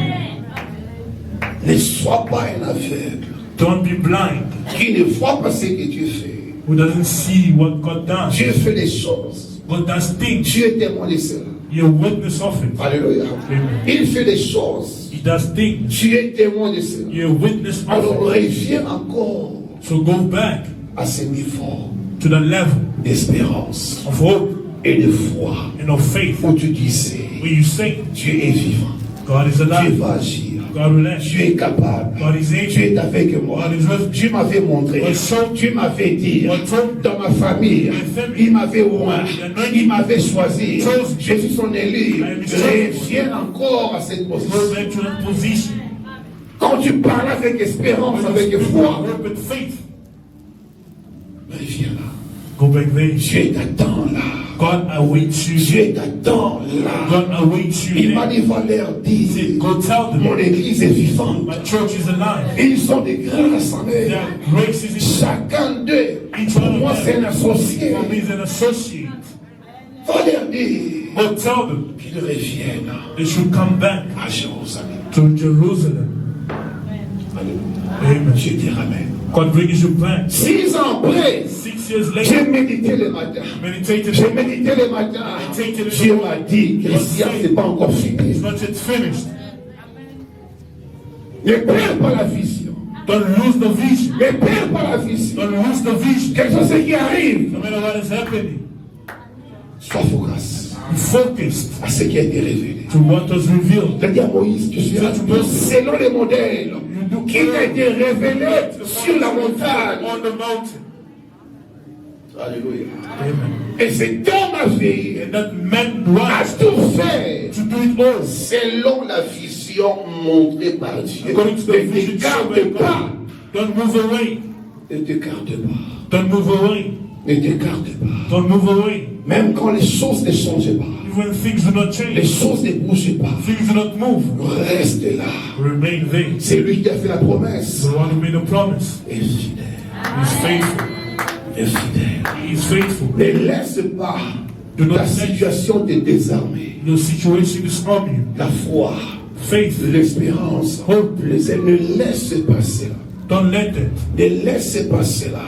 Ne sois pas un aveugle Don't be blind. qui ne voit pas ce que Dieu fait. Who doesn't see what God does. Dieu fait des choses. God does things. Dieu est témoin de cela. You're a witness of it. Alléluia. Amen. Il fait des choses. He does things. Tu es témoin de cela. You're a witness Alors of it. reviens encore So go back à ce niveau to the level d'espérance of hope et de foi and of faith où tu disais, where you say, Dieu est vivant, God is Dieu alive. va agir, God will act. Dieu est capable, God is Dieu able. est avec moi. God is with Dieu m'avait montré, Dieu m'avait dit, dans ma famille, il m'avait oint, il m'avait choisi, je suis son élu. Reviens encore à cette Go position. back to that position. Quand tu parles avec espérance, avec foi, Work with faith. reviens là. Go back there. Dieu t'attend là. God awaits you. Dieu t'attend là. God awaits you. Il m'a there. dit, va leur dire, Go tell mon them église est vivante. my church is alive. Ils ont des grâces en eux. There are graces in Chacun d'eux, pour moi, c'est un associé. For me is an associate. Va leur dire Go tell them qu'ils reviennent they should come back à Jérusalem. to Jerusalem. Alléluia. Amen. Dieu te ramène. God brings you back. 6 ans après, 6 years j'ai later, médité le matin. meditated. J'ai médité le matin. Dieu m'a dit, Christian, c'est pas encore fini. It's not yet finished. Ne perds pas la vision. Don't lose the vision. Ne perds pas la vision. Don't lose the vision. Quel que soit ce qui arrive, No matter what is happening, sois focus be focused à ce qui a été révélé. to what was revealed. Il a dit à Moïse que je selon les modèles qui a été révélé sur la montagne. On the mountain. Alléluia. Amen. Et cet homme a fait, And that man a was tout fait to do it all selon la vision montrée par Dieu. according to the Ne vision shown by t'écarte pas. God. Don't move away. Ne t'écarte pas. Don't move away. Ne t'écarte pas. Don't move away. Même quand les choses ne changent pas, Even things do not les change, choses ne bougent pas, things do not move. reste là. Remain there. C'est lui qui a fait la promesse. The one who made a promise Et fidèle. is faithful. Et fidèle. He is faithful. Ne laisse pas Do not ta let situation te désarmer. your situation disarm you. La foi, Faith. l'espérance, ne laisse pas cela. Don't let it. Ne laisse pas cela.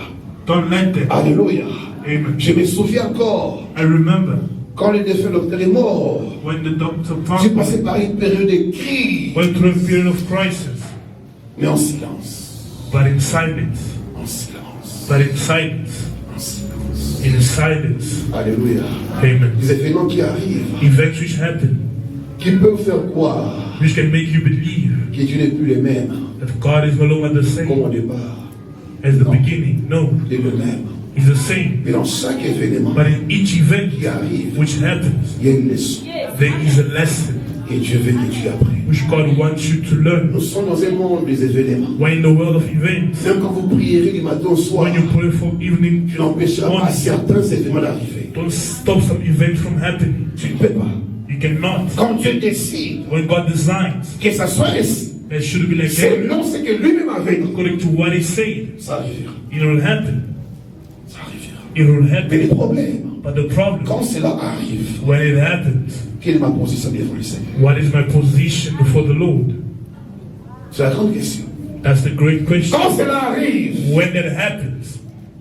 Don't let it. Alléluia. Amen. Je me souviens encore, I remember quand le défunt docteur est mort, when the doctor j'ai passed, passé par une période de cris, went through a period of crisis, mais en silence. but in silence, En silence. but in silence, En silence. in silence. Alléluia. Amen. Des événements qui arrivent, Events which happen, qui peuvent faire croire which can make you believe que tu n'es plus le même that God is no longer the comme au same départ. as the No. beginning. No, Tu es le même. is the same. Mais dans chaque événement But in each event qui arrive, which happens, il y a une leçon there is a lesson que Dieu veut que tu apprennes. which God wants you to learn. Nous sommes dans un monde des événements. We're in the world of events. Même quand vous prierez du matin au soir, When you pray from evening tu to n'empêcheras pas morning, certains événements d'arriver. don't stop some events from happening. Tu ne peux pas. You cannot. Quand Dieu décide When God designs, que ça soit ainsi, there should be like that. selon ce que lui-même avait dit, According to what He said, ça arrivera. it will happen. Ça arrivera. It will Mais happen. les problèmes, But the problem, quand cela arrive, when it happens, quelle est ma position devant le Seigneur? what is my position before the Lord? C'est la grande question. That's the great question. Quand cela arrive, When that happens,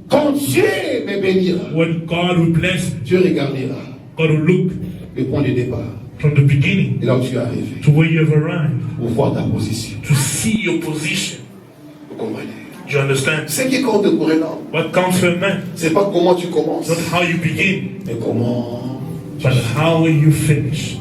quand Dieu me bénira, when God will bless, Dieu regardera God will look le point de départ from the beginning et là où tu es arrivé to where you have arrived pour voir ta position. to see your position. Vous comprenez? Do you understand? Ce qui compte pour un homme, What counts for a man? c'est pas comment tu commences, Not how you begin, mais comment tu but how you finish.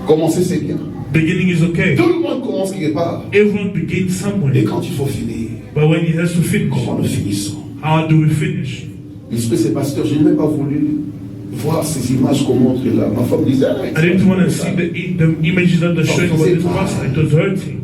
commencer, c'est bien. Beginning is okay. Tout le monde commence quelque part. Everyone begins Et somewhere. quand il faut finir, But when he has to finish, comment nous finissons? how do we finish? L'esprit, c'est pasteur, je n'ai même pas voulu voir ces images qu'on montre là. Ma femme disait, I didn't want to see the images that they're showing about this pastor. It was hurting.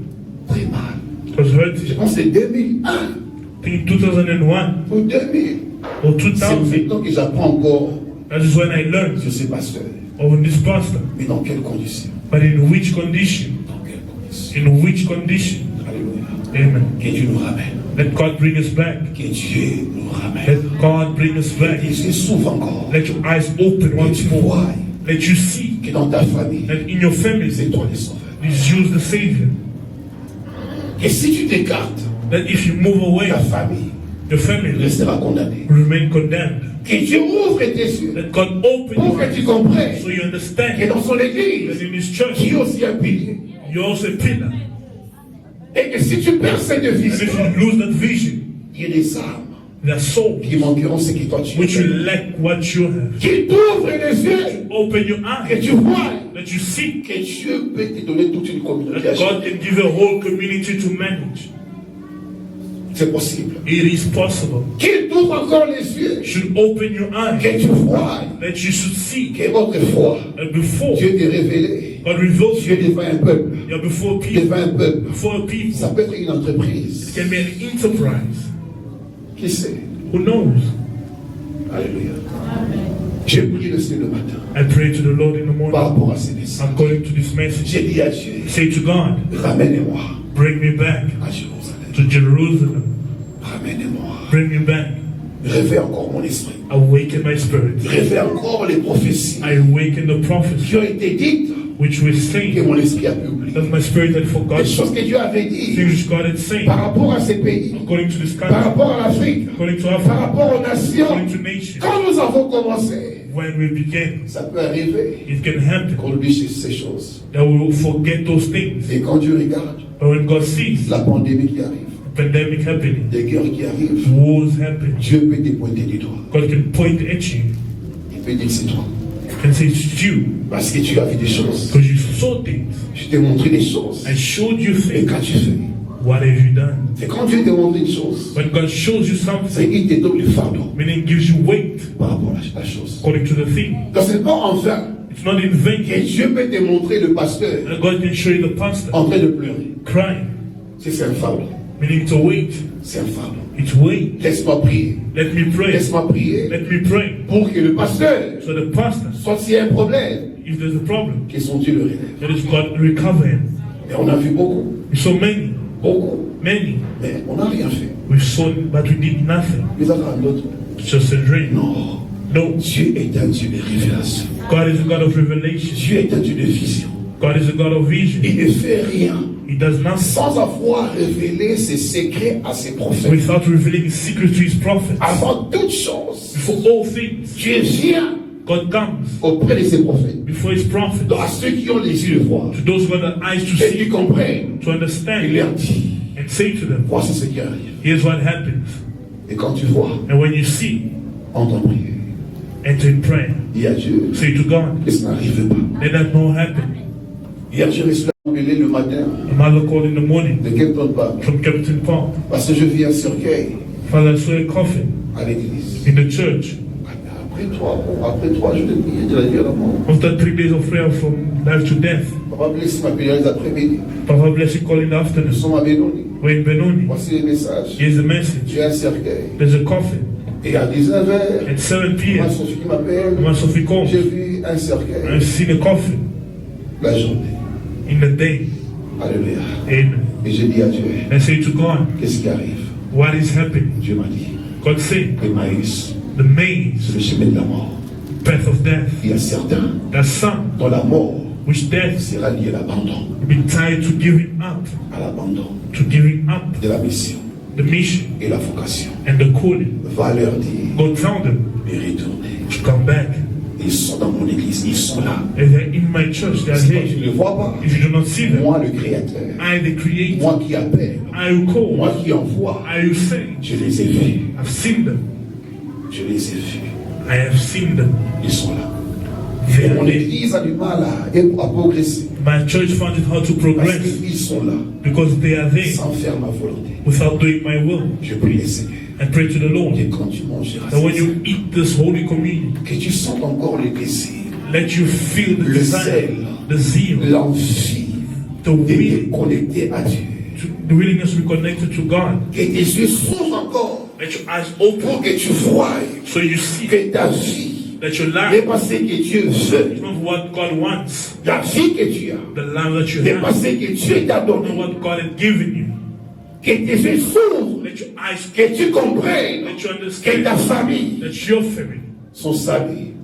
très mal. It was Je hurting. pense que c'est 2001 I think 2001 ou 2000. or C'est 2000, maintenant que j'apprends encore that is when I learned sur ces pasteurs. of this pastor. Mais dans quelles conditions? But in which condition? Dans quelles conditions? In which condition? Alléluia. Amen. Que Dieu nous ramène. Let God bring us back. Que Dieu nous ramène. Let God bring us back. Et je s'ouvre encore. Let your eyes open Que once tu more. vois Let you see que dans ta famille, that in your family, c'est toi le sauveur. is you the Savior. Et si tu t'écartes, That if you move away, ta famille your family restera condamnée. will remain condemned. Que Dieu ouvre tes yeux Let God open pour your que tu eyes comprennes so you que understand dans son that église, in His church, qui est aussi un pilier. you're also a pillar. Et que si tu perds cette And if vision, you lose that vision, il y a des âmes there are souls qui manqueront ce que toi tu which will as. lack what you have. Qui t'ouvre les yeux, Open your que eyes, tu vois that you see que Dieu peut te donner toute une communauté à that gérer. God can give a whole community to manage. C'est possible. It is possible. Qu'il t'ouvre encore les yeux, You should open your eyes, que tu vois that you should see que autrefois, that before Dieu t'est révélé. God reveals Dieu you, devant un peuple. you're before people, Devant un peuple. before a people. Ça peut être une entreprise. It can be an enterprise. Qui sait? Who knows? Alléluia. J'ai prié le Seigneur le matin I pray to the Lord in the par morning rapport à ces messages. according to this message. J'ai dit à Dieu, Say to God, ramène-moi bring me back à Jérusalem. to Jerusalem. Ramène-moi. Bring me back. Réveille encore mon esprit. Awaken my spirit. Réveille encore les prophéties I awaken the prophets qui ont été dites which were que saying mon esprit a pu oublier. that my spirit had Les forgotten. choses que Dieu avait dit Things which God had said par rapport à ces pays, according to this par country, rapport à l'Afrique, according to par Africa, rapport aux nations. according to nations. Quand nous avons commencé, When we begin, ça peut arriver it can happen qu'on oublie ces choses. that we will forget those things. Et quand Dieu regarde But when God sees la pandémie qui arrive, pandemic happening, des guerres qui arrivent, wars happening, Dieu peut te pointer du doigt. God can point at you Il peut dire c'est toi. and say it's you Parce que tu as vu des choses. because you saw things. Je t'ai montré des choses. I showed you Et things. qu'as-tu fait? What have you done? Et quand Dieu te montre une chose, When God shows you c'est something, qu'il te donne le fardeau meaning gives you weight par rapport à la chose. according to the thing. Donc c'est pas en vain It's not in vain. que Dieu peut te montrer le pasteur And God can show you the pastor en train de pleurer. crying, C'est un fardeau. meaning to wait. C'est un fardeau. It's wait. Laisse-moi prier. Let me pray. Laisse-moi prier Let me pray. pour que le pasteur, So the pastor, soit s'il y a un problème, if there's a problem, que son Dieu le relève. that is God recover him. Et on a vu beaucoup, So many, mais on n'a rien fait. we've sown, but we did nothing. Mais alors un autre, It's just a dream. non. No, Dieu est un Dieu de révélation. God is a God of revelation. Dieu est un Dieu de vision. God is a God of vision. Il ne fait rien He does nothing sans avoir révélé ses secrets à ses prophètes. without revealing his secret to his prophets. Avant toute chose, Before all things, Dieu vient God comes auprès de ses prophètes. before his prophets. Donc à ceux qui ont les yeux de voir To those who have the eyes to et see, qui comprennent, to il understand, leur dit, and say to them, voici ce qui arrive. here's what happens. Et quand tu vois, And when you see, entends prier. enter in prayer. Dis à Dieu Say to God, que ça n'arrive pas. let that not happen. Hier, j'ai reçu appelé le matin A mother called in the morning de Captain Park from Captain Park. parce que je vis un cercueil Father, I saw a coffin à l'église. in the church. Après 3 jours de prière, de la vie à la mort. After 3 days of prayer from life to death, Papa blesse m'appelle les après-midi. Papa bless you call in the Nous afternoon. sommes à Benoni. We're in Benoni. Voici les messages. Here's the message. J'ai un cercueil. There's a coffin. Et à 19h, At 7 ma p.m., Sophie qui m'appelle. Mama Sophie calls. J'ai vu un cercueil. I've seen a coffin La journée. in the day. Alléluia. Amen. Et j'ai dit à Dieu, I say to God, qu'est-ce qui arrive? what is happening? Dieu m'a dit, God said, Emmaüs, the maze, c'est le chemin de la mort. path of death. Il y a certains That some, dont la mort which death sera liée à l'abandon. be tied to giving up, À l'abandon to giving up de la mission the mission et la vocation. and the calling. Va leur dire God tell them de retourner. to come back. Ils sont dans mon église, ils sont là. And they're in my church, they're Si toi, tu ne here. les vois pas, If you do not see them, moi le créateur, I the creator, moi qui appelle, I who call, moi qui envoie, I who send. je les ai vus. I've seen them. Je les ai vus. I have seen them. Ils sont là. They Et are mon there. église a du mal à progresser. My church found it hard to Parce progress qu'ils sont là, because they are there sans faire ma volonté. without doing my will. Je prie le Seigneur. I pray to the Lord Et quand tu mangeras, that when you eat this Holy Communion, que tu sentes encore le désir, let you feel the le desire, zèle, the zeal, l'envie the de will, te connecter à Dieu. the willingness to be connected to God. Que tes yeux s'ouvrent encore Let your eyes pour open que tu voies so you see que ta vie that your n'est life pas ce que Dieu veut. is not what God wants, La vie que tu as the life that you n'est pas have, ce que Dieu t'a not donné. what God has given you. Que tes yeux s'ouvrent, Let your eyes, que tu comprennes let you que ta understand famille, that your family, son salut,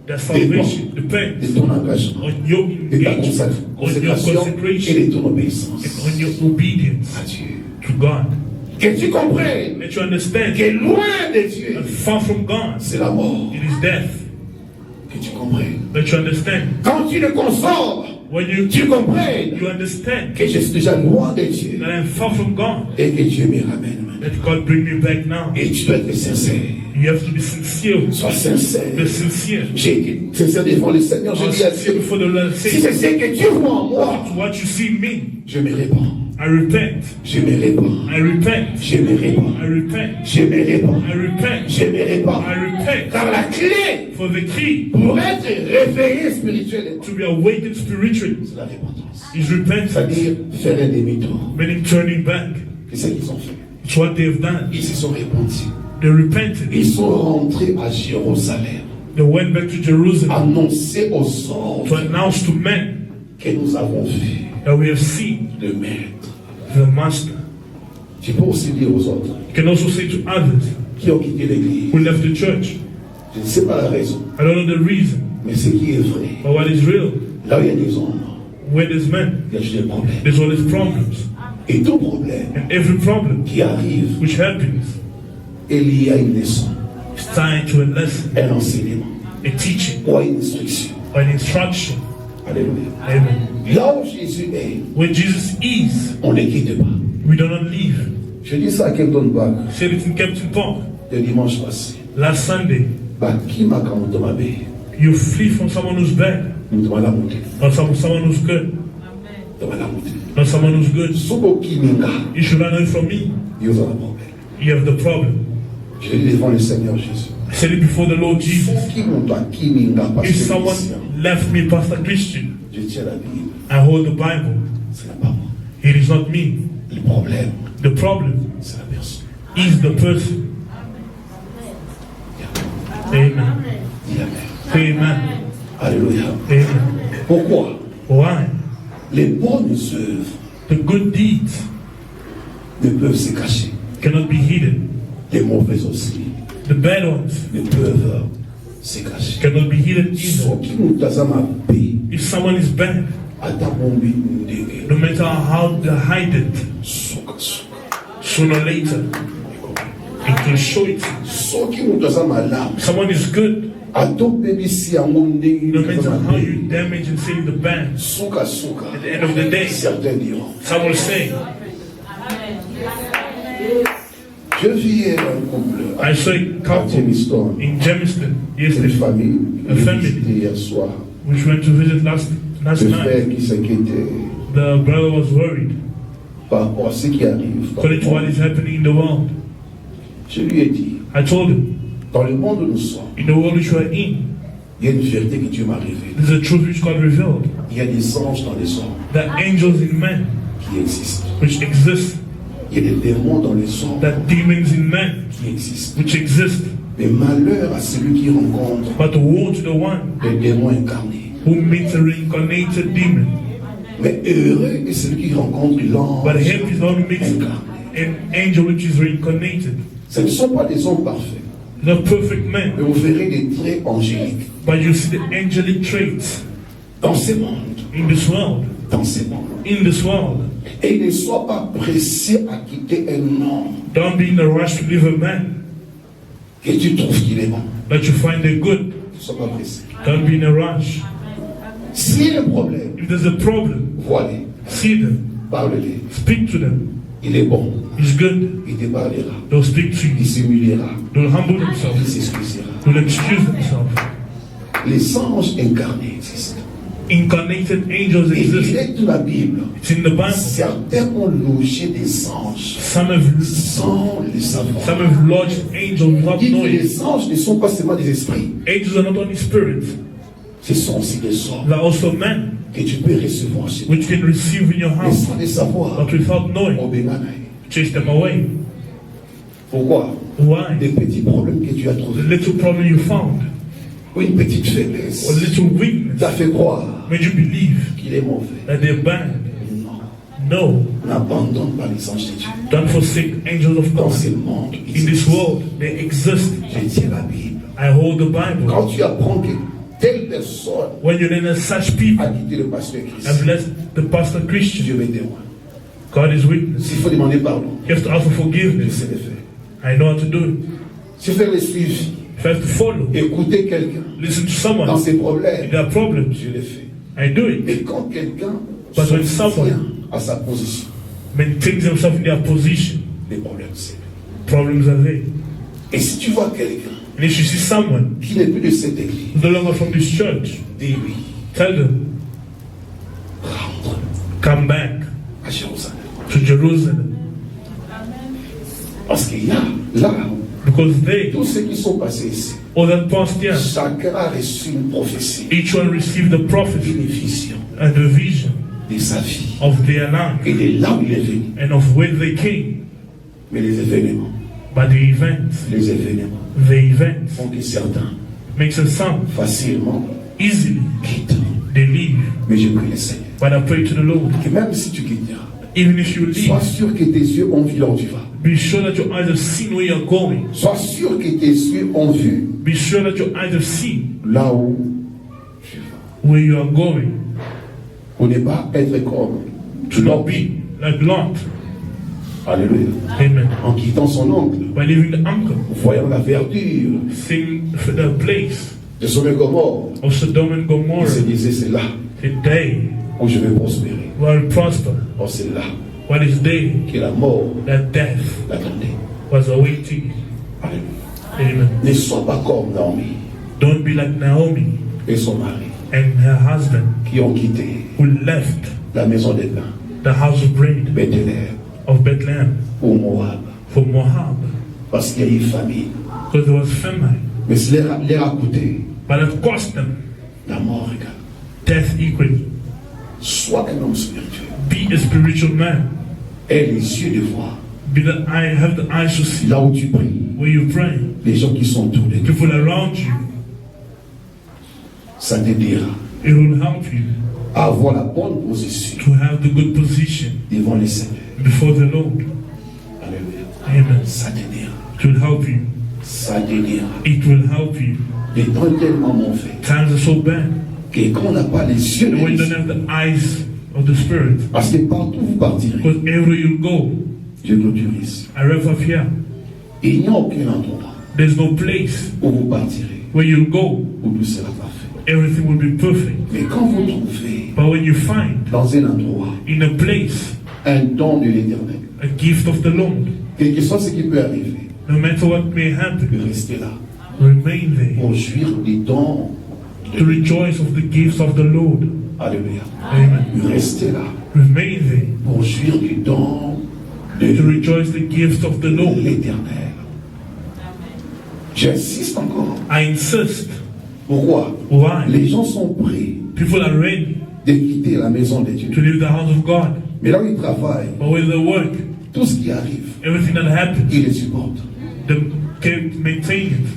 their salvation de depends ton engagement, on your de ta engagement, on your consécration et consecration, de ton obéissance and on your obedience à Dieu. to God. Que tu comprennes Let you understand que loin de Dieu, that far from God, c'est la mort. it is death. Que tu comprennes. Let you understand. Quand tu le consommes, When you tu comprennes understand que je suis déjà loin de Dieu that I am far from God, et que Dieu me ramène maintenant. let God bring me back now. Et tu dois être sincère. You have to be sincere. Sois sincère. Be sincere. J'ai été sincère devant le Seigneur. Je Be dis à sincere Dieu, before the Lord. si Say, c'est ce que Dieu voit en moi, to what you see in me, je me répands. I repent. Je me répands. I repent. Je me répands. I repent. Je me répands. I repent. Je me répands. I repent. Car la clé For the key pour être réveillé spirituellement, to be awakened spiritually c'est la repentance. is repentance, C'est-à-dire faire un demi-tour. meaning turning back. C'est ce qu'ils ont fait. It's what they have done. Ils se sont repentis. They repented. Ils sont rentrés à Jérusalem. They went back to Jerusalem Annoncer aux to autres announce to men que nous avons vu that we have seen le Maître. the Master. Tu peux aussi dire aux autres You can also say to others qui ont quitté l'église, who left the church, je ne sais pas la raison, I don't know the reason, mais ce qui est vrai, but what is real, là où il y a des hommes, where there's men, il y a juste des problèmes. there's always problems. Et tout problème And every problem qui arrive which happens est lié à une leçon, is tied to a lesson, un enseignement a teaching, ou à une instruction. or an instruction. Alléluia. Amen. Là où Jésus est, Where Jesus is, on ne quitte pas. we do not leave. Je dis ça à Kenton Bach I said it in Captain Park le dimanche passé. last Sunday. Bah, qui m'a quand on You flee from someone who's bad, m'a la montée. not someone who's good, M'a la montée. not someone who's good. Sobo Kiminga, You should run away from me. il y a un problème. You have the problem. Je l'ai dit devant le Seigneur Jésus. I said it before the Lord Jesus. Qui monte à Kiminga parce If que someone left me, Pastor Christian, je tiens la Bible. I hold the Bible. Ce n'est pas moi. It is not me. Le problème, The problem c'est la personne. is the person. Amen. Dis Amen. Amen. Alléluia. Amen. Pourquoi Why? les bonnes œuvres The good deeds ne peuvent se cacher. cannot be hidden. Les mauvaises aussi The bad ones ne peuvent se cacher. cannot be hidden either. Soki mutazama pe If someone is bad, atabombi ndege no matter how they hide it, suka suka. sooner or later, it will show it. Soki mutazama malamu Someone is good, atobebisi yango ndenge no matter mutazama how pe. you damage and say the bad, Suka suka. at the end of the day, Certains diront. some will say, Je vis un couple I saw a à couple Jamestown. in Jamestown Une yesterday, famille A family. visité hier soir. which went to visit last Le night. frère qui s'inquiétait The brother was worried par rapport à ce qui arrive. according to what is happening in the world. Je lui ai dit, I told him, dans le monde où nous sommes, in the world which we are in, il y a une vérité que Dieu m'a révélée. there's a truth which God revealed. Il y a des anges dans les hommes That angels in men, qui existent. which exist. Il y a des démons dans les hommes That demons in men, qui existent. which exist. Mais malheur à celui qui rencontre But woe to the one des démons incarnés. who meets a reincarnated demon. Mais heureux est celui qui rencontre But l'ange him is the one who meets incarné. an angel which is reincarnated. Ce ne sont pas des hommes parfaits. Not perfect men, Mais vous verrez des traits angéliques but you see the angelic traits dans ces mondes. in this world. Dans ces mondes. In this world. Et ne sois pas pressé à quitter un homme Don't be in a rush to leave a man que tu trouves qu'il est bon. that you find it good. Ne sois pas pressé. Don't be in a rush. S'il y a un problème, If there's a problem, vois-les, see them, parle-les. speak to them. Il est bon. He's good. Il te parlera. They'll speak to Il you. s'humiliera. They'll humble Il themselves. s'excusera. They'll excuse themselves. Les anges incarnés existent. Incarnated angels Et il exist. est dans la Bible. It's in the Bible. Certains ont logé des anges Some have sans le savoir. lodged angels without Il dit que knowing. les anges ne sont pas seulement des esprits. Angels are not only spirits, Ce sont aussi des hommes they're also men, que tu peux recevoir chez toi. which can receive in your Mais house, sans le savoir, but without knowing, au Bénanaï. chase them away. Pourquoi? Why? Des petits problèmes que tu as The trouvés. little problem you found, Ou une petite or faiblesse. little weakness, T'a fait croire made you believe qu'il est mauvais. that they're bad. Non. No, N'abandonne pas les anges de Dieu. don't forsake angels of Dans God. ce monde, ils In this existent. world, they exist. Je tiens la Bible. I hold the Bible. Quand tu apprends que telle personne When you learn that such people a quitté le pasteur Christ, have left the pastor Dieu Christian, est témoin. God is witness. S'il faut demander pardon, You have to ask for je forgiveness. sais le faire. I know how to do it. S'il faut faire le suivi, If I have to follow, écouter quelqu'un listen to dans someone, ses if problèmes, there are problems, je le fais. I do it. Et quand quelqu'un But when se tient someone- à sa position, Maintain themselves in their position, les problèmes c'est. problems are there. Et si tu vois quelqu'un And if you see someone qui n'est plus de cette église, who's no longer from this church, dis-lui, tell them, rentre come back à Jérusalem. to Jerusalem. Parce qu'il y a là, Because they, tous ceux qui sont passés ici, all that past year, chacun a reçu une prophétie, each one received the prophecy une vision and the vision de sa vie of their life et de là où il est venu. and of where they came. Mais les événements But the events font que certains makes it sound facilement easily. quittent. They leave. Mais je prie le Seigneur But I pray to the Lord, que même si tu quittes, even if you sois leave, sûr que tes yeux ont vu là où tu vas. be sure that your eyes have seen where you're going. Sois sûr que tes yeux ont vu Be sure that your eyes have seen là où tu vas. where you are going. Pour ne pas être comme To not be like Lot. Alléluia. Amen. En quittant son oncle, By leaving the anchor, voyant la verdure seeing the place de Sodome et Gomorrhe, of Sodom and il se Gomorrah, disait c'est là the day où je vais prospérer. will prosper. Oh, c'est là What is day que la mort that death l'attendait. was awaiting. Alléluia. Amen. Ne sois pas comme Naomi Don't be like Naomi et son mari and her husband qui ont quitté who left la maison des pains, the house of bread Bethléem of Bethlehem ou Moab, for Moab parce qu'il y a eu famine. because there was famine. Mais cela leur a coûté But it cost them la mort égale. death equally. Sois un homme spirituel. Be a spiritual man. Aie les yeux de voir. Be the eye, have the eyes to see Là où tu pries, where you pray. les gens qui sont autour de toi, People around you, ça te dira it will help you à avoir la bonne position to have the good position devant les Seigneurs. before the Lord. Alléluia. Amen. Ça te dira. It will help you. Ça te dira. It will help you. Les temps tellement mauvais Times are so bad que quand on n'a pas les yeux de that when you don't l'esprit, have the eyes of the Spirit, parce que partout où vous partirez, because everywhere you go, je clôturise. I wrap up here. Il n'y a aucun endroit There's no place où vous partirez where you'll go, où tout sera parfait. everything will be perfect. Mais quand vous trouvez But when you find dans un endroit in a place un don de l'éternel, a gift of the Lord, quel que soit ce qui peut arriver, no matter what may happen, restez là remain there pour jouir des dons. to rejoice of the gifts of the Lord. Alléluia. Amen. Restez là Remain there pour jouir du don to de rejoice the gifts of the Lord, l'éternel. J'insiste encore. I insist. Pourquoi? Why? Les gens sont prêts People are ready de quitter la maison de Dieu. to leave the house of God. Mais là où ils travaillent, But with the work, tout ce qui arrive, everything that happens, ils les supportent. they can maintain it.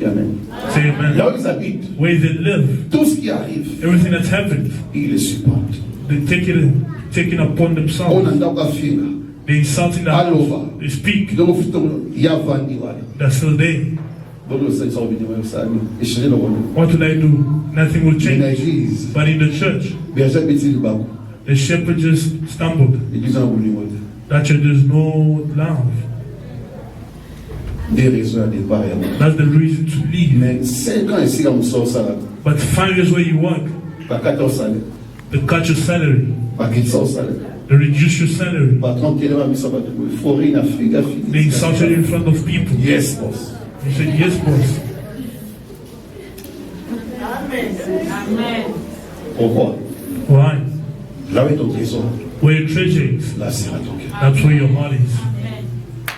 Et amen. Say amen. Là où ils habitent, Where they live, tout ce qui arrive, everything that's happened, ils les supportent. they take it upon On themselves. a ndaka finga. They insulting the Alova. house. They speak. Donc, yavandi wala. They're still there. Donc, ça, ils sont venus me faire. Et je le vois. What will I do? Nothing will Mais change. l'église, But in the church, bien sûr, petit le bakou. the shepherd just stumbled. L'église en voulu moi. That's why there's no love. Des raisons à départ. That's the reason to leave. Mais 5 ans ici, on sort ça là. But 5 years where you work, Pas 14 salaires. they cut your salary. Pas 15 salaires. They reduce your salary. Patron qui est là, mais ça va te forer une Afrique. They insulted you in front of people. Yes, boss. You said, yes, boss. Pourquoi? Why? Là où est ton trésor, Where your treasure is, là sera ton cœur. that's where your heart is.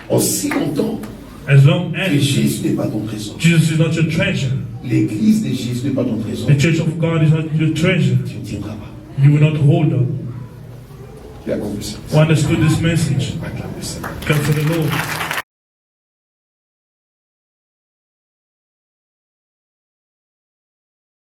Aussi longtemps As long que as Jésus n'est pas ton trésor, Jesus is not your treasure, l'église de Jésus n'est pas ton trésor, the church of God is not your treasure, tu ne tiendras pas. you will not hold on. Tu as compris ça? Who understood this message? Acclame le Seigneur. Come for the Lord.